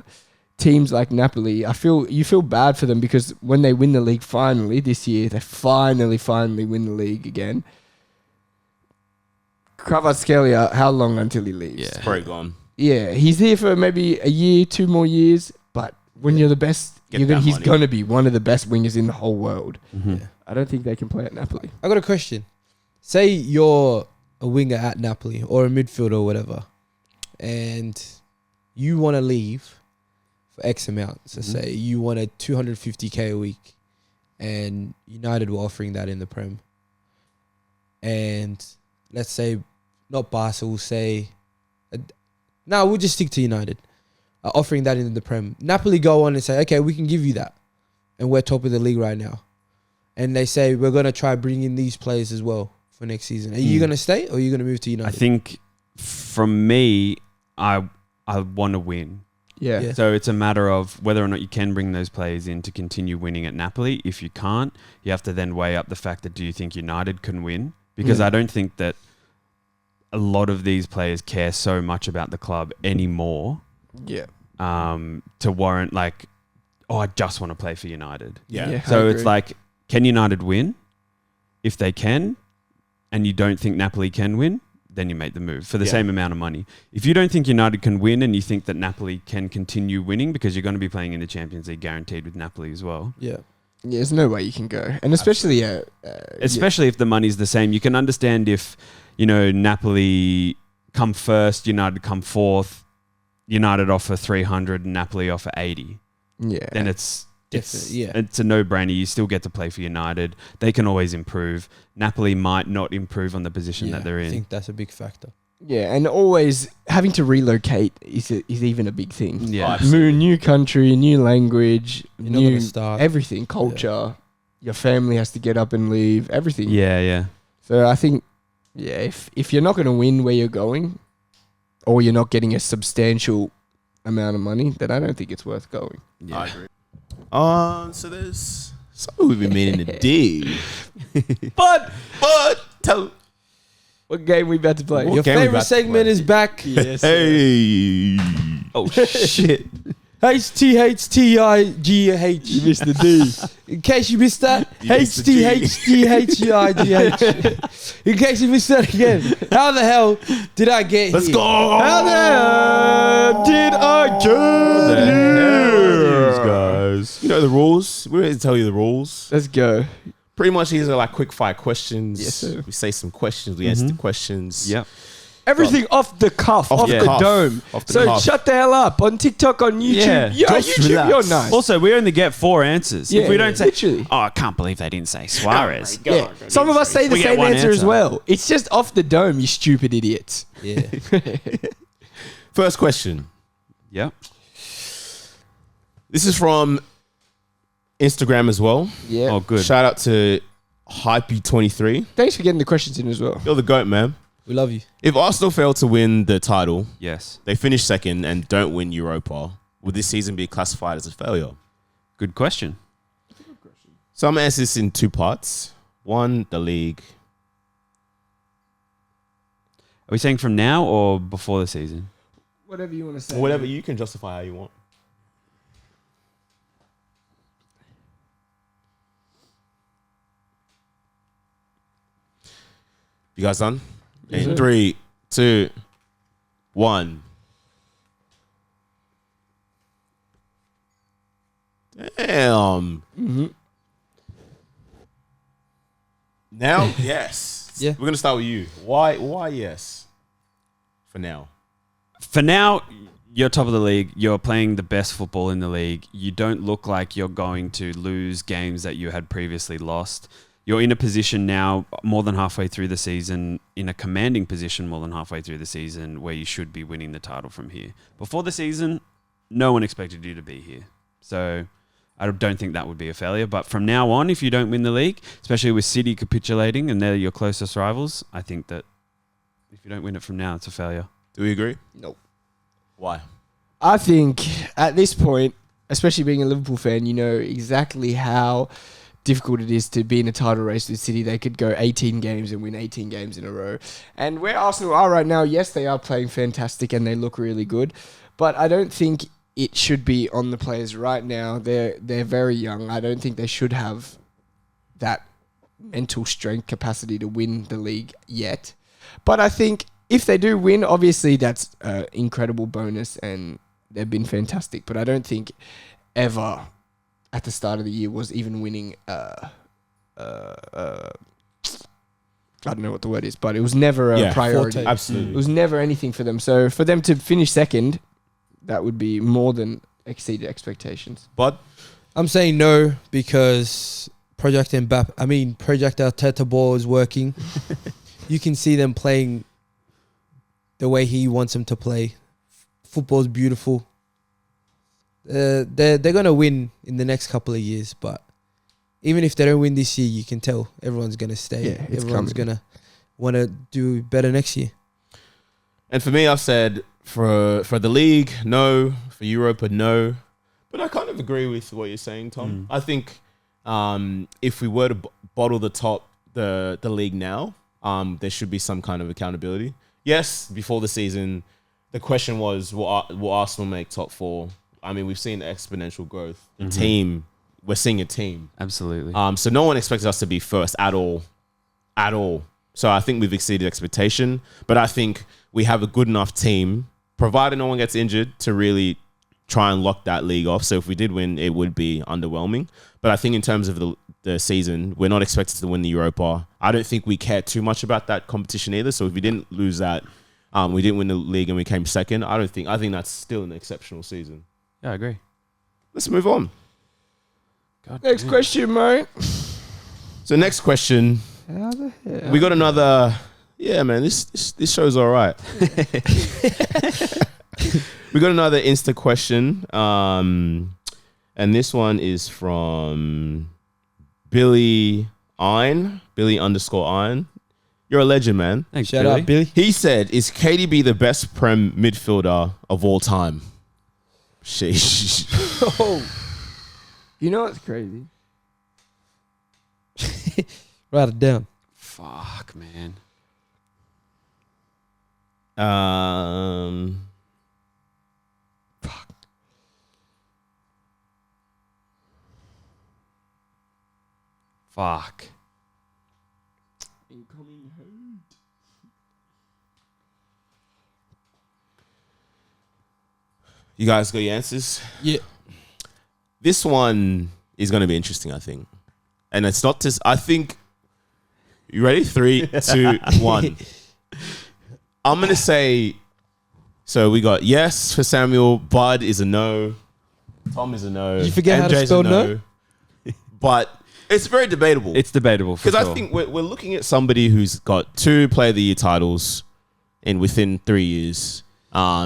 teams like Napoli, you feel bad for them because when they win the league finally this year, they finally win the league again. Kvaratskhelia, how long until he leaves? Yeah. It's probably gone. Yeah, he's here for maybe a year, 2 more years, but when you're the best, he's going to be one of the best wingers in the whole world. Yeah. I don't think they can play at Napoli. I got a question. Say you're a winger at Napoli or a midfielder or whatever, and you want to leave for X amount. So say you wanted 250k a week, and United were offering that in the Prem. And let's say, not Barca, we'll say, we'll just stick to United. Offering that in the Prem. Napoli go on and say, okay, we can give you that. And we're top of the league right now. And they say, we're going to try bring in these players as well for next season. Are you going to stay or are you going to move to United? I think from me, I want to win. Yeah. So it's a matter of whether or not you can bring those players in to continue winning at Napoli. If you can't, you have to then weigh up the fact that do you think United can win? Because I don't think that a lot of these players care so much about the club anymore. Yeah. To warrant like, I just want to play for United. Yeah. So it's like, can United win? If they can, and you don't think Napoli can win, then you make the move for the same amount of money. If you don't think United can win and you think that Napoli can continue winning because you're going to be playing in the Champions League guaranteed with Napoli as well. Yeah. Yeah, there's no way you can go. And especially... especially if the money's the same. You can understand if, Napoli come first, United come fourth, United offer 300 and Napoli offer 80. Yeah. Then it's a no-brainer. You still get to play for United. They can always improve. Napoli might not improve on the position that they're in. I think that's a big factor. Yeah, and always having to relocate is even a big thing. Yeah. New country, new language, new start. Everything, culture. Yeah. Your family has to get up and leave, everything. Yeah. So I think, if you're not going to win where you're going, or you're not getting a substantial amount of money, then I don't think it's worth going. Yeah. I agree. So there's something we've been meaning to do. but tell what game we about to play? Your favorite segment is back. Yes. Hey. Oh shit. HTHTIGH. You missed the D. In case you missed that, missed the G. HTHTHTIGH. In case you missed that again, how the hell did I get Let's here? go. How the hell did I get here? Guys. You know the rules. We're going to tell you the rules. Let's go. Pretty much these are like quick fire questions. Yes, sir. We say some questions. We answer the questions. Yep. Everything off the cuff, off the the cuff. dome. Off the So cuff. shut the hell up on TikTok, on YouTube. Yeah, Yeah, just YouTube, relax. you're nice. Also, we only get 4 answers. Yeah, if we don't say, literally. I can't believe they didn't say Suarez. Yeah. Some of us say the We get same one answer as answer. well. It's just off the dome, you stupid idiots. Yeah. First question. Yep. This is from Instagram as well. Yeah. Oh, good. Shout out to Hypey23. Thanks for getting the questions in as well. You're the GOAT, man. We love you. If Arsenal fail to win the title, Yes. they finish second and don't win Europa, would this season be classified as a failure? Good question. So I'm going to answer this in 2 parts. One, the league. Are we saying from now or before the season? Whatever you want to say. Or whatever, you can justify how you want. You guys done? Yes, In sir. 3, 2, 1. Damn. Now, yes. Yeah. We're gonna start with you. Why yes? For now. For now, you're top of the league. You're playing the best football in the league. You don't look like you're going to lose games that you had previously lost. You're in a position now, more than halfway through the season, in a commanding position more than halfway through the season, where you should be winning the title from here. Before the season, no one expected you to be here. So I don't think that would be a failure. But from now on, if you don't win the league, especially with City capitulating and they're your closest rivals, I think that if you don't win it from now, it's a failure. Do we agree? Nope. Why? I think at this point, especially being a Liverpool fan, you know exactly how difficult it is to be in a title race with City. They could go 18 games and win 18 games in a row. And where Arsenal are right now, yes, they are playing fantastic and they look really good. But I don't think it should be on the players right now. They're very young. I don't think they should have that mental strength capacity to win the league yet. But I think if they do win, obviously that's an incredible bonus and they've been fantastic. But I don't think ever at the start of the year was even winning I don't know what the word is, but it was never a priority. forte. Absolutely. It was never anything for them. So for them to finish second, that would be more than exceeded expectations. But I'm saying no because Project Arteta ball is working. You can see them playing the way he wants them to play. Football's beautiful. They're gonna win in the next couple of years, but even if they don't win this year, you can tell everyone's gonna stay. Yeah, it's Everyone's coming. gonna want to do better next year. and for me, I've said for the league, no. For Europa, no. But I kind of agree with what you're saying, Tom. I think if we were to bottle the league now, there should be some kind of accountability. Yes, before the season, the question was, will Arsenal make top 4? I mean, we've seen exponential growth. The team, we're seeing a team. Absolutely. So no one expected us to be first at all. So I think we've exceeded expectation, but I think we have a good enough team, provided no one gets injured, to really try and lock that league off. So if we did win, it would be underwhelming. But I think in terms of the season, we're not expected to win the Europa. I don't think we care too much about that competition either. So if we didn't lose that, we didn't win the league and we came second, I think that's still an exceptional season. Yeah, I agree. Let's move on. Next question, mate. So next question. How the hell? We got another. Yeah, man, this show's all right. We got another Insta question. And this one is from Billy _Iron. You're a legend, man. Thanks, Shout Billy. out, Billy. He said, is KDB the best Prem midfielder of all time? Sheesh. Oh. You know what's crazy? Write it down. Fuck, man. Fuck. Incoming home. You guys got your answers? Yeah. This one is going to be interesting, I think. And it's not just, I think, you ready? 3, 2, 1. I'm going to say, so we got yes for Samuel, Bud is a no, Tom is a no. Did you forget how to MJ's spell a no? But it's very debatable. It's debatable for Because sure. I think we're looking at somebody who's got 2 Player of the Year titles within 3 years.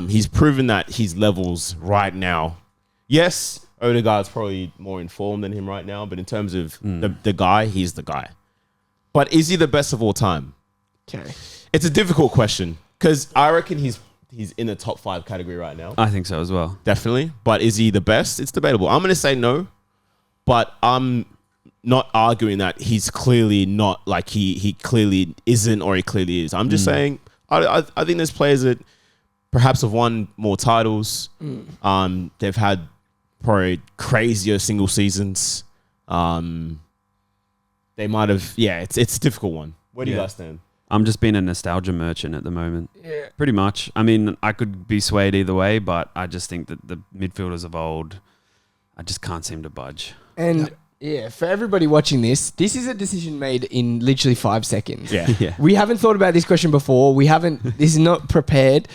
He's proven that his levels right now. Yes, Odegaard's probably more informed than him right now, but in terms of the guy, he's the guy. But is he the best of all time? Okay. It's a difficult question because I reckon he's in the top 5 category right now. I think so as well. Definitely. But is he the best? It's debatable. I'm going to say no, but I'm not arguing that he's clearly not, like he clearly isn't or he clearly is. I'm just saying I think there's players that perhaps have won more titles. They've had probably crazier single seasons. They might have, it's a difficult one. Where do you guys stand? I'm just being a nostalgia merchant at the moment. Yeah. Pretty much. I mean, I could be swayed either way, but I just think that the midfielders of old, I just can't seem to budge. And for everybody watching this is a decision made in literally 5 seconds. Yeah. Yeah. We haven't thought about this question before. This is not prepared.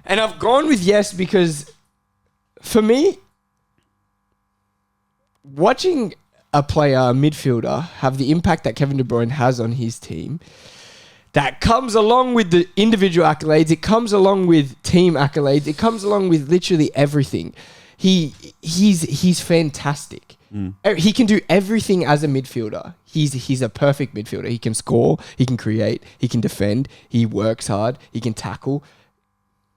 And I've gone with yes because for me, watching a player, a midfielder, have the impact that Kevin De Bruyne has on his team, that comes along with the individual accolades, it comes along with team accolades, it comes along with literally everything. He's fantastic. He can do everything as a midfielder. He's a perfect midfielder. He can score, he can create, he can defend, he works hard, he can tackle.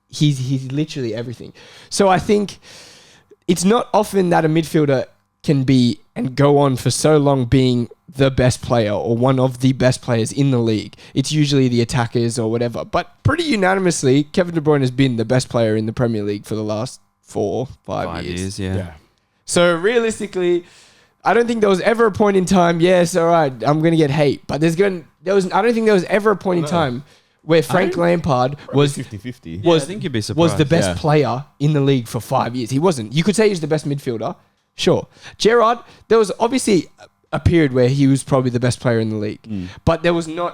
He's literally everything. So I think it's not often that a midfielder can be and go on for so long being the best player or one of the best players in the league. It's usually the attackers or whatever. But pretty unanimously, Kevin De Bruyne has been the best player in the Premier League for the last 5 years. Yeah. So realistically, I don't think there was ever a point in time, yes, all right, I'm going to get hate. But I don't think there was ever a point in time where Frank Lampard was 50-50. I think you'd be surprised. was the best player in the league for 5 years. He wasn't. You could say he's the best midfielder. Sure. Gerrard, there was obviously a period where he was probably the best player in the league. But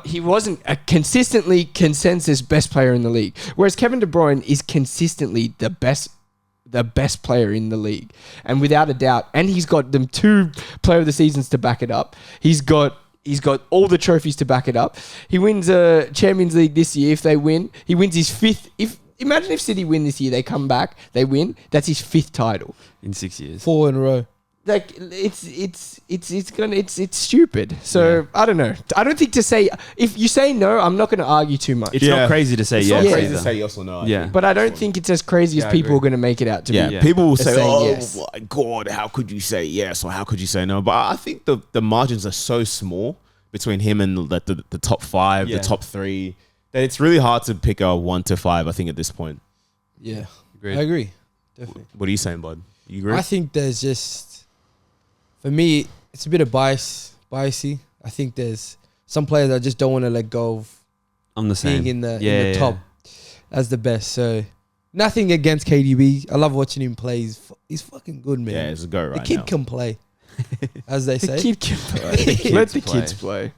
he wasn't a consistently consensus best player in the league. Whereas Kevin De Bruyne is consistently the best player in the league. And without a doubt, and he's got them 2 player of the seasons to back it up. He's got all the trophies to back it up. He wins a Champions League this year. If they win, he wins his 5th. Imagine if City win this year, they come back, they win. That's his 5th title in 6 years. 4 in a row. Like it's stupid. So I don't know. I don't think to say, if you say no, I'm not going to argue too much. It's not crazy to say It's yes. not crazy either. to say yes or no. I Yeah. think. But I don't think it's as crazy as people are going to make it out to be. Yeah. People will say, saying "Oh yes. my God, how could you say yes or how could you say no?" But I think the margins are so small between him and the top 5, the top 3, that it's really hard to pick a 1 to 5. I think at this point. Yeah. Agreed. I agree. Definitely. What are you saying, bud? You agree? I think there's just, for me, it's a bit of biasy. I think there's some players I just don't want to let go of I'm the same. being in the top as the best. So nothing against KDB. I love watching him play. He's fucking good, man. Yeah, it's a go right The kid now. can play, as they say. The kid can play. Let the kids play.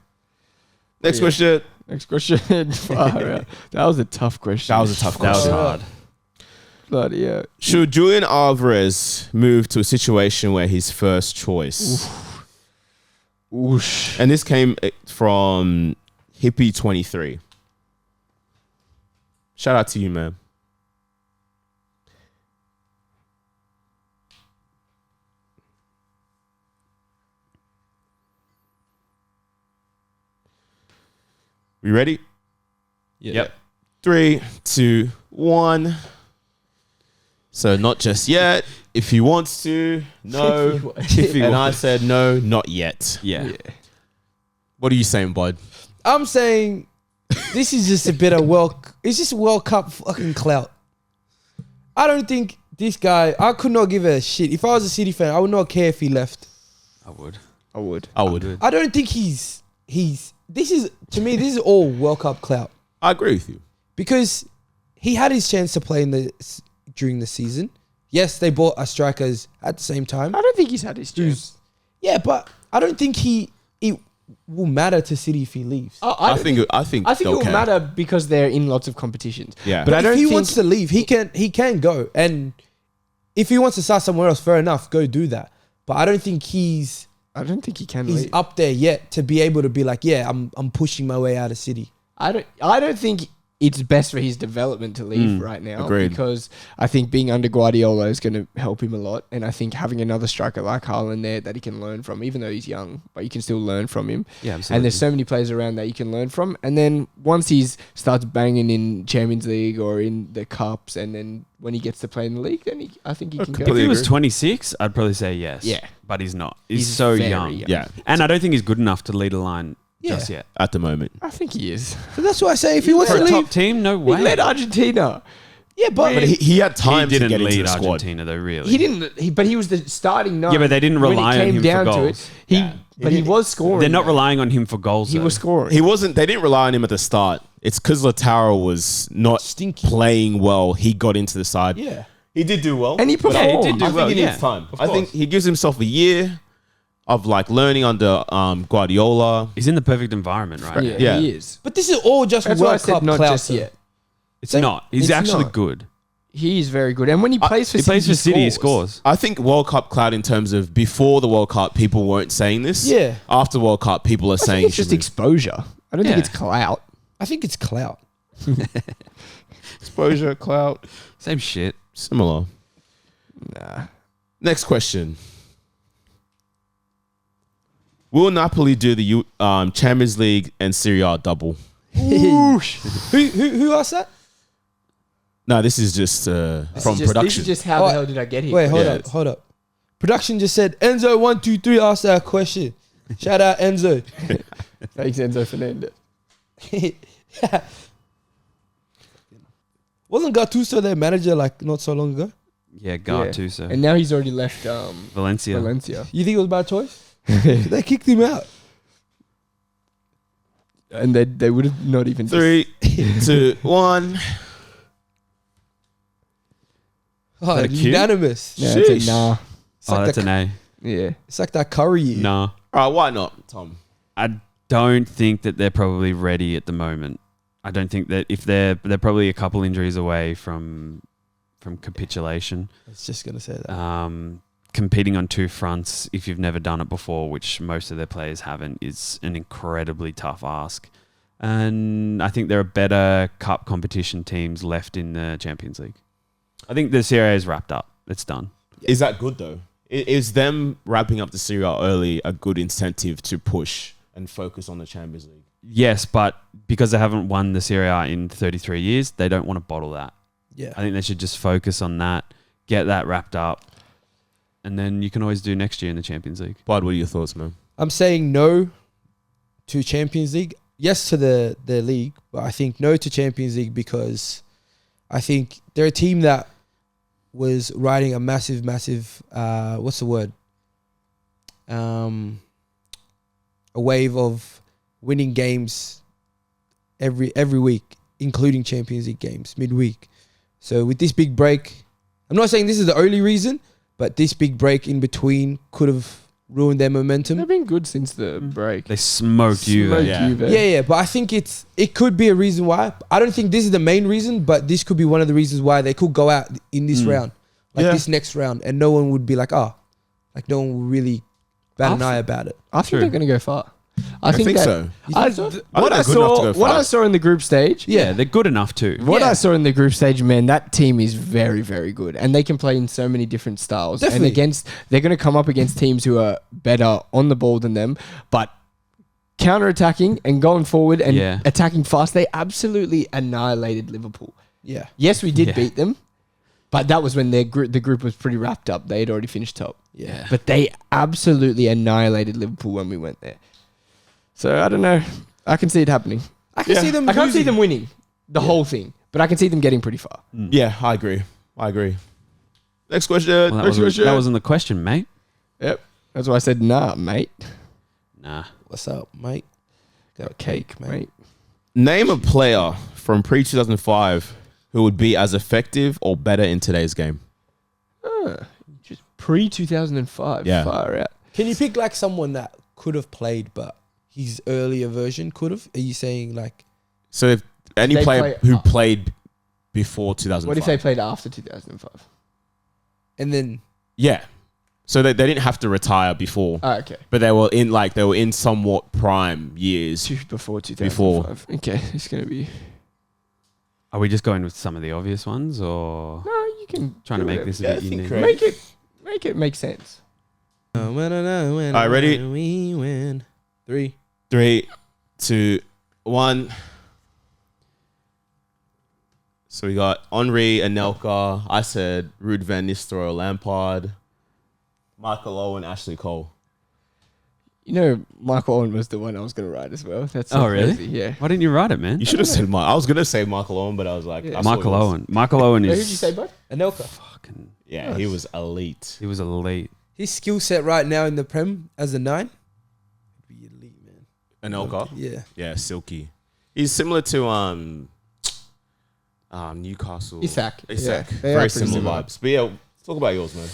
Next question. Next question. Far out. That was a tough question. That was a tough That was question. hard. Bloody yeah. Should Julian Alvarez move to a situation where he's first choice? Oosh. And this came from EP040. Shout out to you, man. We ready? Yep. 3, 2, 1. So not just yet. If he wants to, no. And I said no, not yet. Yeah. What are you saying, bud? I'm saying this is just a bit of it's just World Cup fucking clout. I don't think this guy, I could not give a shit. If I was a City fan, I would not care if he left. I would. I would. I don't think this is all World Cup clout. I agree with you. Because he had his chance to play during the season. Yes, they bought our strikers at the same time. I don't think he's had his chance. Yeah, but I don't think it will matter to City if he leaves. I think it will matter because they're in lots of competitions. Yeah. But I don't if he think wants to leave, he can go. And if he wants to start somewhere else, fair enough, go do that. But I don't think he can he's leave. up there yet to be able to be like, yeah, I'm pushing my way out of City. I don't think it's best for his development to leave right now. Agreed. Because I think being under Guardiola is going to help him a lot. And I think having another striker like Haaland there that he can learn from, even though he's young, but you can still learn from him. Yeah, absolutely. And there's so many players around that you can learn from. And then once he starts banging in Champions League or in the Cups, and then when he gets to play in the league, then I think he can go. If he was 26, I'd probably say yes. Yeah. But he's not. He's so very young. Yeah. And I don't think he's good enough to lead a line just yet. At the moment. I think he is. So that's why I say if he wants For to a top leave, team, no He way. led Argentina. yeah, but He had time he to didn't get into lead the squad. Argentina though, really. He didn't. But he was the starting nine. Yeah, but they didn't when rely it on came him down for to goals. it. He was scoring. They're not though. relying on him for goals. He though. was scoring. They didn't rely on him at the start. It's because Lautaro was not Stinky. playing well. He got into the side. yeah. He did do well. And he but performed. Yeah, he did do I think well, he yeah. needs time. Of I think course. he gives himself a year of like learning under Guardiola. He's in the perfect environment, right? Yeah. He is. But this is all just That's why I World said Cup not clout. just though. yet. It's not. He's It's actually not. good. He is very good. And when he plays for He City, plays for City, he scores. I think World Cup cloud in terms of before the World Cup, people weren't saying this. Yeah. After World Cup, people are I saying think it's just should exposure. I don't think Yeah. it's clout. I think it's clout. exposure, clout, Same shit. similar. Nah. Next question. Will Napoli do the Champions League and Serie A double? Who asked that? No, this is just from This production. is just how Oh, the hell did I get here? Wait, Yeah. hold up. Production just said Enzo123 asked that question. Shout out Enzo. Thanks, Enzo Fernandez. Wasn't Gattuso their manager like not so long ago? Yeah, guard too, so. And now he's already left Valencia. Valencia. You think it was a bad choice? They kicked him out. And they would have not even... 3, 2, 1. Oh, that a cue? unanimous. Yeah, it's Sheesh. a nah. It's like That's that, an A. Yeah. it's like that curry year. Nah. All right, why not, Tom? I don't think that they're probably ready at the moment. I don't think that if they're probably a couple injuries away from capitulation. I was just gonna say that. Competing on two fronts, if you've never done it before, which most of their players haven't, is an incredibly tough ask. And I think there are better cup competition teams left in the Champions League. I think the Serie A is wrapped up. It's done. Is that good though? Is them wrapping up the Serie A early a good incentive to push and focus on the Champions League? Yes, but because they haven't won the Serie A in 33 years, they don't want to bottle that. Yeah. I think they should just focus on that, get that wrapped up, and then you can always do next year in the Champions League. Bud, what are your thoughts, man? I'm saying no to Champions League. Yes to the league, but I think no to Champions League because I think they're a team that was riding a massive what's the word? A wave of winning games every week, including Champions League games midweek. So with this big break, I'm not saying this is the only reason, but this big break in between could have ruined their momentum. They've been good since the break. They smoked Juve. Yeah, but I think it could be a reason why. I don't think this is the main reason, but this could be one of the reasons why they could go out in this round, this next round, and no one would be like, no one would really bat an eye about it. I think they're going to go far. I think so. What I saw in the group stage. Yeah, they're good enough too. What I saw in the group stage, man, that team is very, very good, and they can play in so many different styles. Definitely. And they're going to come up against teams who are better on the ball than them, but counter-attacking and going forward and attacking fast. They absolutely annihilated Liverpool. Yeah. Yes, we did beat them, but that was when the group was pretty wrapped up. They had already finished top. Yeah. But they absolutely annihilated Liverpool when we went there. So I don't know. I can see it happening. I can see them. I can't see them winning the whole thing, but I can see them getting pretty far. Yeah, I agree. Next question. Well, that wasn't the question, mate. Yep. That's why I said, nah, mate. Nah. What's up, mate? Got cake, mate. Name a player from pre-2005 who would be as effective or better in today's game. Just pre-2005. Yeah. Far out. Can you pick like someone that could have played, but his earlier version could have? Are you saying like... So if any player who played before 2005. What if they played after 2005? And then... Yeah. So they didn't have to retire before. Oh, okay. But they were in somewhat prime years. Before 2005. Okay, it's going to be... Are we just going with some of the obvious ones, or... No, you can... Trying to make this a bit unique. Make it make sense. All right, ready? We win. 3, 2, 1. So we got Henry, Anelka. I said Ruud van Nistelrooy, Lampard, Michael Owen, Ashley Cole. You know, Michael Owen was the one I was going to write as well. That's so really? Crazy. Yeah. Why didn't you write it, man? You should have said I was going to say Michael Owen, but I was like... Yeah. Michael Owen. Michael Owen is... Who did you say, bud? Anelka. Fucking... Yeah, nice. He was elite. He was elite. His skill set right now in the Prem as a 9 would be elite, man. Anelka? Yeah. Yeah, silky. He's similar to Newcastle. Isak. Yeah, very similar vibes. But yeah, talk about yours, man.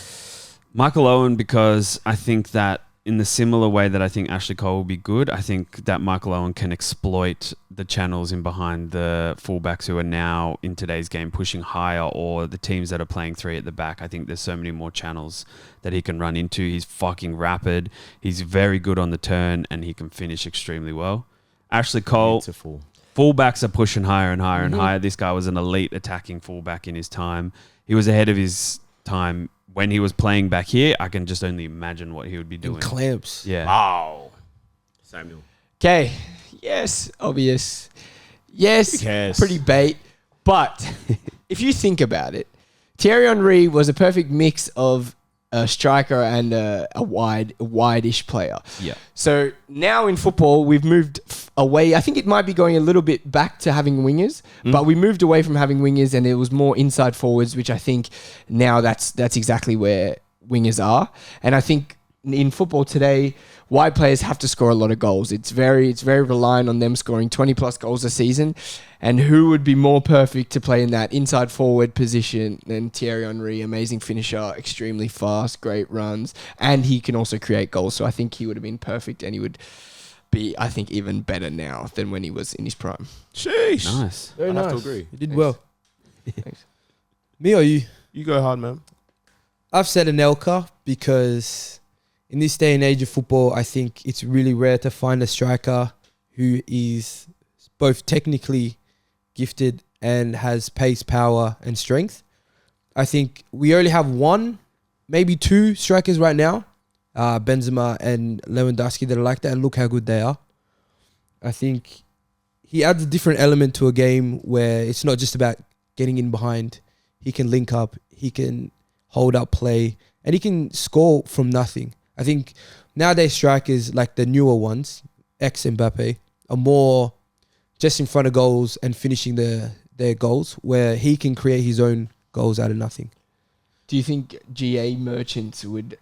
Michael Owen, because I think that in the similar way that I think Ashley Cole will be good, I think that Michael Owen can exploit the channels in behind the fullbacks who are now in today's game pushing higher, or the teams that are playing 3 at the back. I think there's so many more channels that he can run into. He's fucking rapid. He's very good on the turn, and he can finish extremely well. Ashley Cole, beautiful. Fullbacks are pushing higher and higher and higher. This guy was an elite attacking fullback in his time. He was ahead of his time when he was playing back here. I can just only imagine what he would be doing. And clamps. Yeah. Wow. Samuel. Okay. Yes. Obvious. Yes. Who cares? Pretty bait. But if you think about it, Thierry Henry was a perfect mix of a striker and a wide-ish player. Yeah. So now in football, we've moved away. I think it might be going a little bit back to having wingers, but we moved away from having wingers, and it was more inside forwards, which I think now that's exactly where wingers are. And I think in football today, wide players have to score a lot of goals. It's very reliant on them scoring 20 plus goals a season. And who would be more perfect to play in that inside forward position than Thierry Henry? Amazing finisher, extremely fast, great runs, and he can also create goals. So I think he would have been perfect, and he would be, I think, even better now than when he was in his prime. Sheesh. Nice. Very nice. I have to agree. You did Thanks. well. Thanks. Me or you? You go hard, man. I've said Anelka because in this day and age of football, I think it's really rare to find a striker who is both technically gifted and has pace, power, and strength. I think we only have one, maybe two strikers right now, Benzema and Lewandowski, that are like that, and look how good they are. I think he adds a different element to a game where it's not just about getting in behind. He can link up, he can hold up play, and he can score from nothing. I think nowadays strikers, like the newer ones, ex-Mbappe, are more just in front of goals and finishing their goals, where he can create his own goals out of nothing. Do you think GA merchants would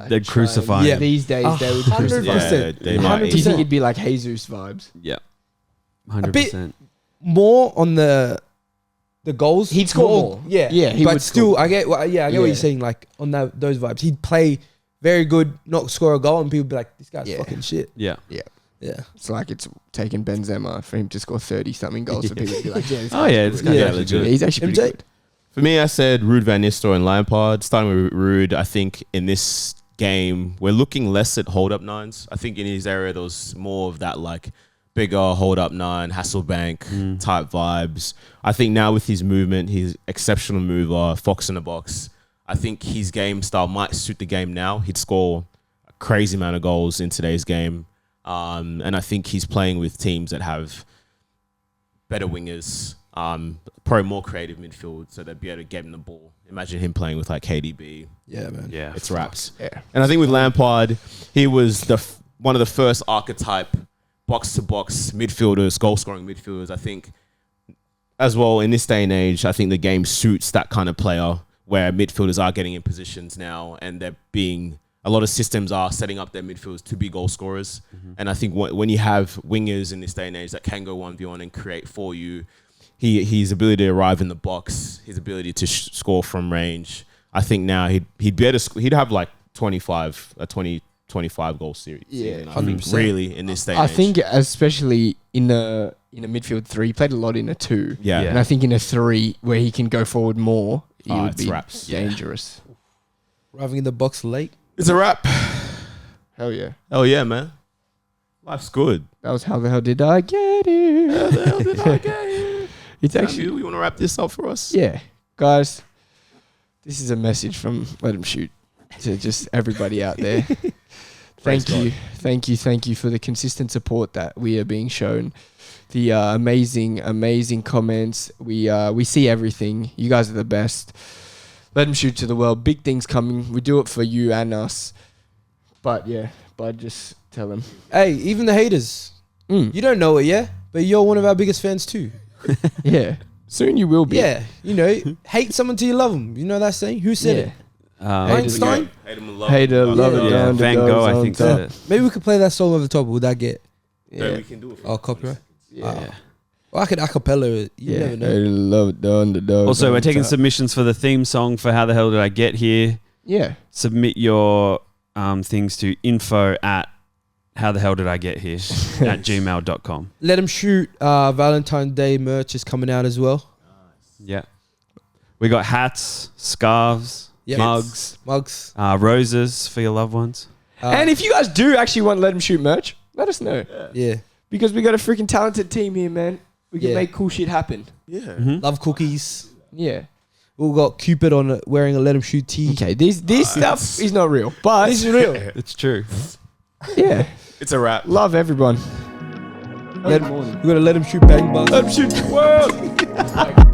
They'd crucify Yeah. him. These days they would crucify. 100%. Yeah, they might. Do you think it'd be like Jesus vibes? Yeah. A bit 100%. more on the goals. He'd score more. Yeah, Yeah, he but would still, score. I get what you're saying. Like on those vibes, he'd play very good, not score a goal, and people be like, "This guy's fucking shit." Yeah. Yeah, It's like it's taking Benzema for him to score 30-something goals for people to be like, yeah, this Oh, guy's yeah, good. this guy's actually Yeah, good. he's actually pretty MJ? good. For me, I said Ruud van Nistelrooy and Lampard. Starting with Ruud, I think in this game, we're looking less at hold-up 9s. I think in his area, there was more of that like bigger hold-up 9, Hasselbank type vibes. I think now with his movement, his exceptional mover, fox in the box, I think his game style might suit the game now. He'd score a crazy amount of goals in today's game. And I think he's playing with teams that have better wingers, probably more creative midfield, so they'd be able to get him the ball. Imagine him playing with like KDB. yeah, man. Yeah. It's raps. Yeah. And I think with Lampard, he was one of the first archetype box-to-box midfielders, goal-scoring midfielders. I think as well in this day and age, I think the game suits that kind of player where midfielders are getting in positions now and they're being... A lot of systems are setting up their midfielders to be goal scorers. And I think when you have wingers in this day and age that can go 1v1 and create for you, his ability to arrive in the box, his ability to score from range, I think now he'd be able to he'd have like 25 goal series. Yeah, I think 100%. really in this day and I age. think especially in a midfield 3, he played a lot in a 2. Yeah. And I think in a 3 where he can go forward more, he would it's be raps. dangerous. Arriving in the box late. It's a wrap. Hell yeah. Oh yeah, man. Life's good. That was How the Hell Did I Get Here? How the hell did I get here? It's actually... You want to wrap this up for us? Yeah. Guys, this is a message from Let 'Em Shoot to just everybody out there. Thank you for the consistent support that we are being shown. The amazing comments. We see everything. You guys are the best. Let 'Em Shoot to the world. Big things coming. We do it for you and us. But yeah, just tell them. Hey, even the haters, you don't know it, yeah, but you're one of our biggest fans too. Yeah. Soon you will be. Yeah, hate someone till you love them. You know that saying? Who said it? Einstein? Hate them and love Hate them. it, love it. Yeah, down the Van dogs Gogh, I on think, top. said it. Maybe we could play that song over the top. Would that get Yeah, we can do it. For copyright? Yeah. Well, I could acapella it. You Yeah. never know. Hate it, love it, down the dogs Also, on we're taking top. submissions for the theme song for How the Hell Did I Get Here. Yeah. Submit your things to info@howthehelldidigethere@gmail.com. Let them shoot. Valentine's Day merch is coming out as well. Yeah. We got hats, scarves, Yep. mugs, roses for your loved ones. And if you guys do actually want Let 'Em Shoot merch, let us know. Yeah, Because we got a freaking talented team here, man. We can Yeah. make cool shit happen. Yeah. love cookies. Yeah. We got Cupid on it, wearing a Let Him Shoot tee. Okay, this stuff is not real. But This is real. It's true. yeah. It's a wrap. Love everyone. We gotta Let Him Shoot bang bang. Let 'Em Shoot the world.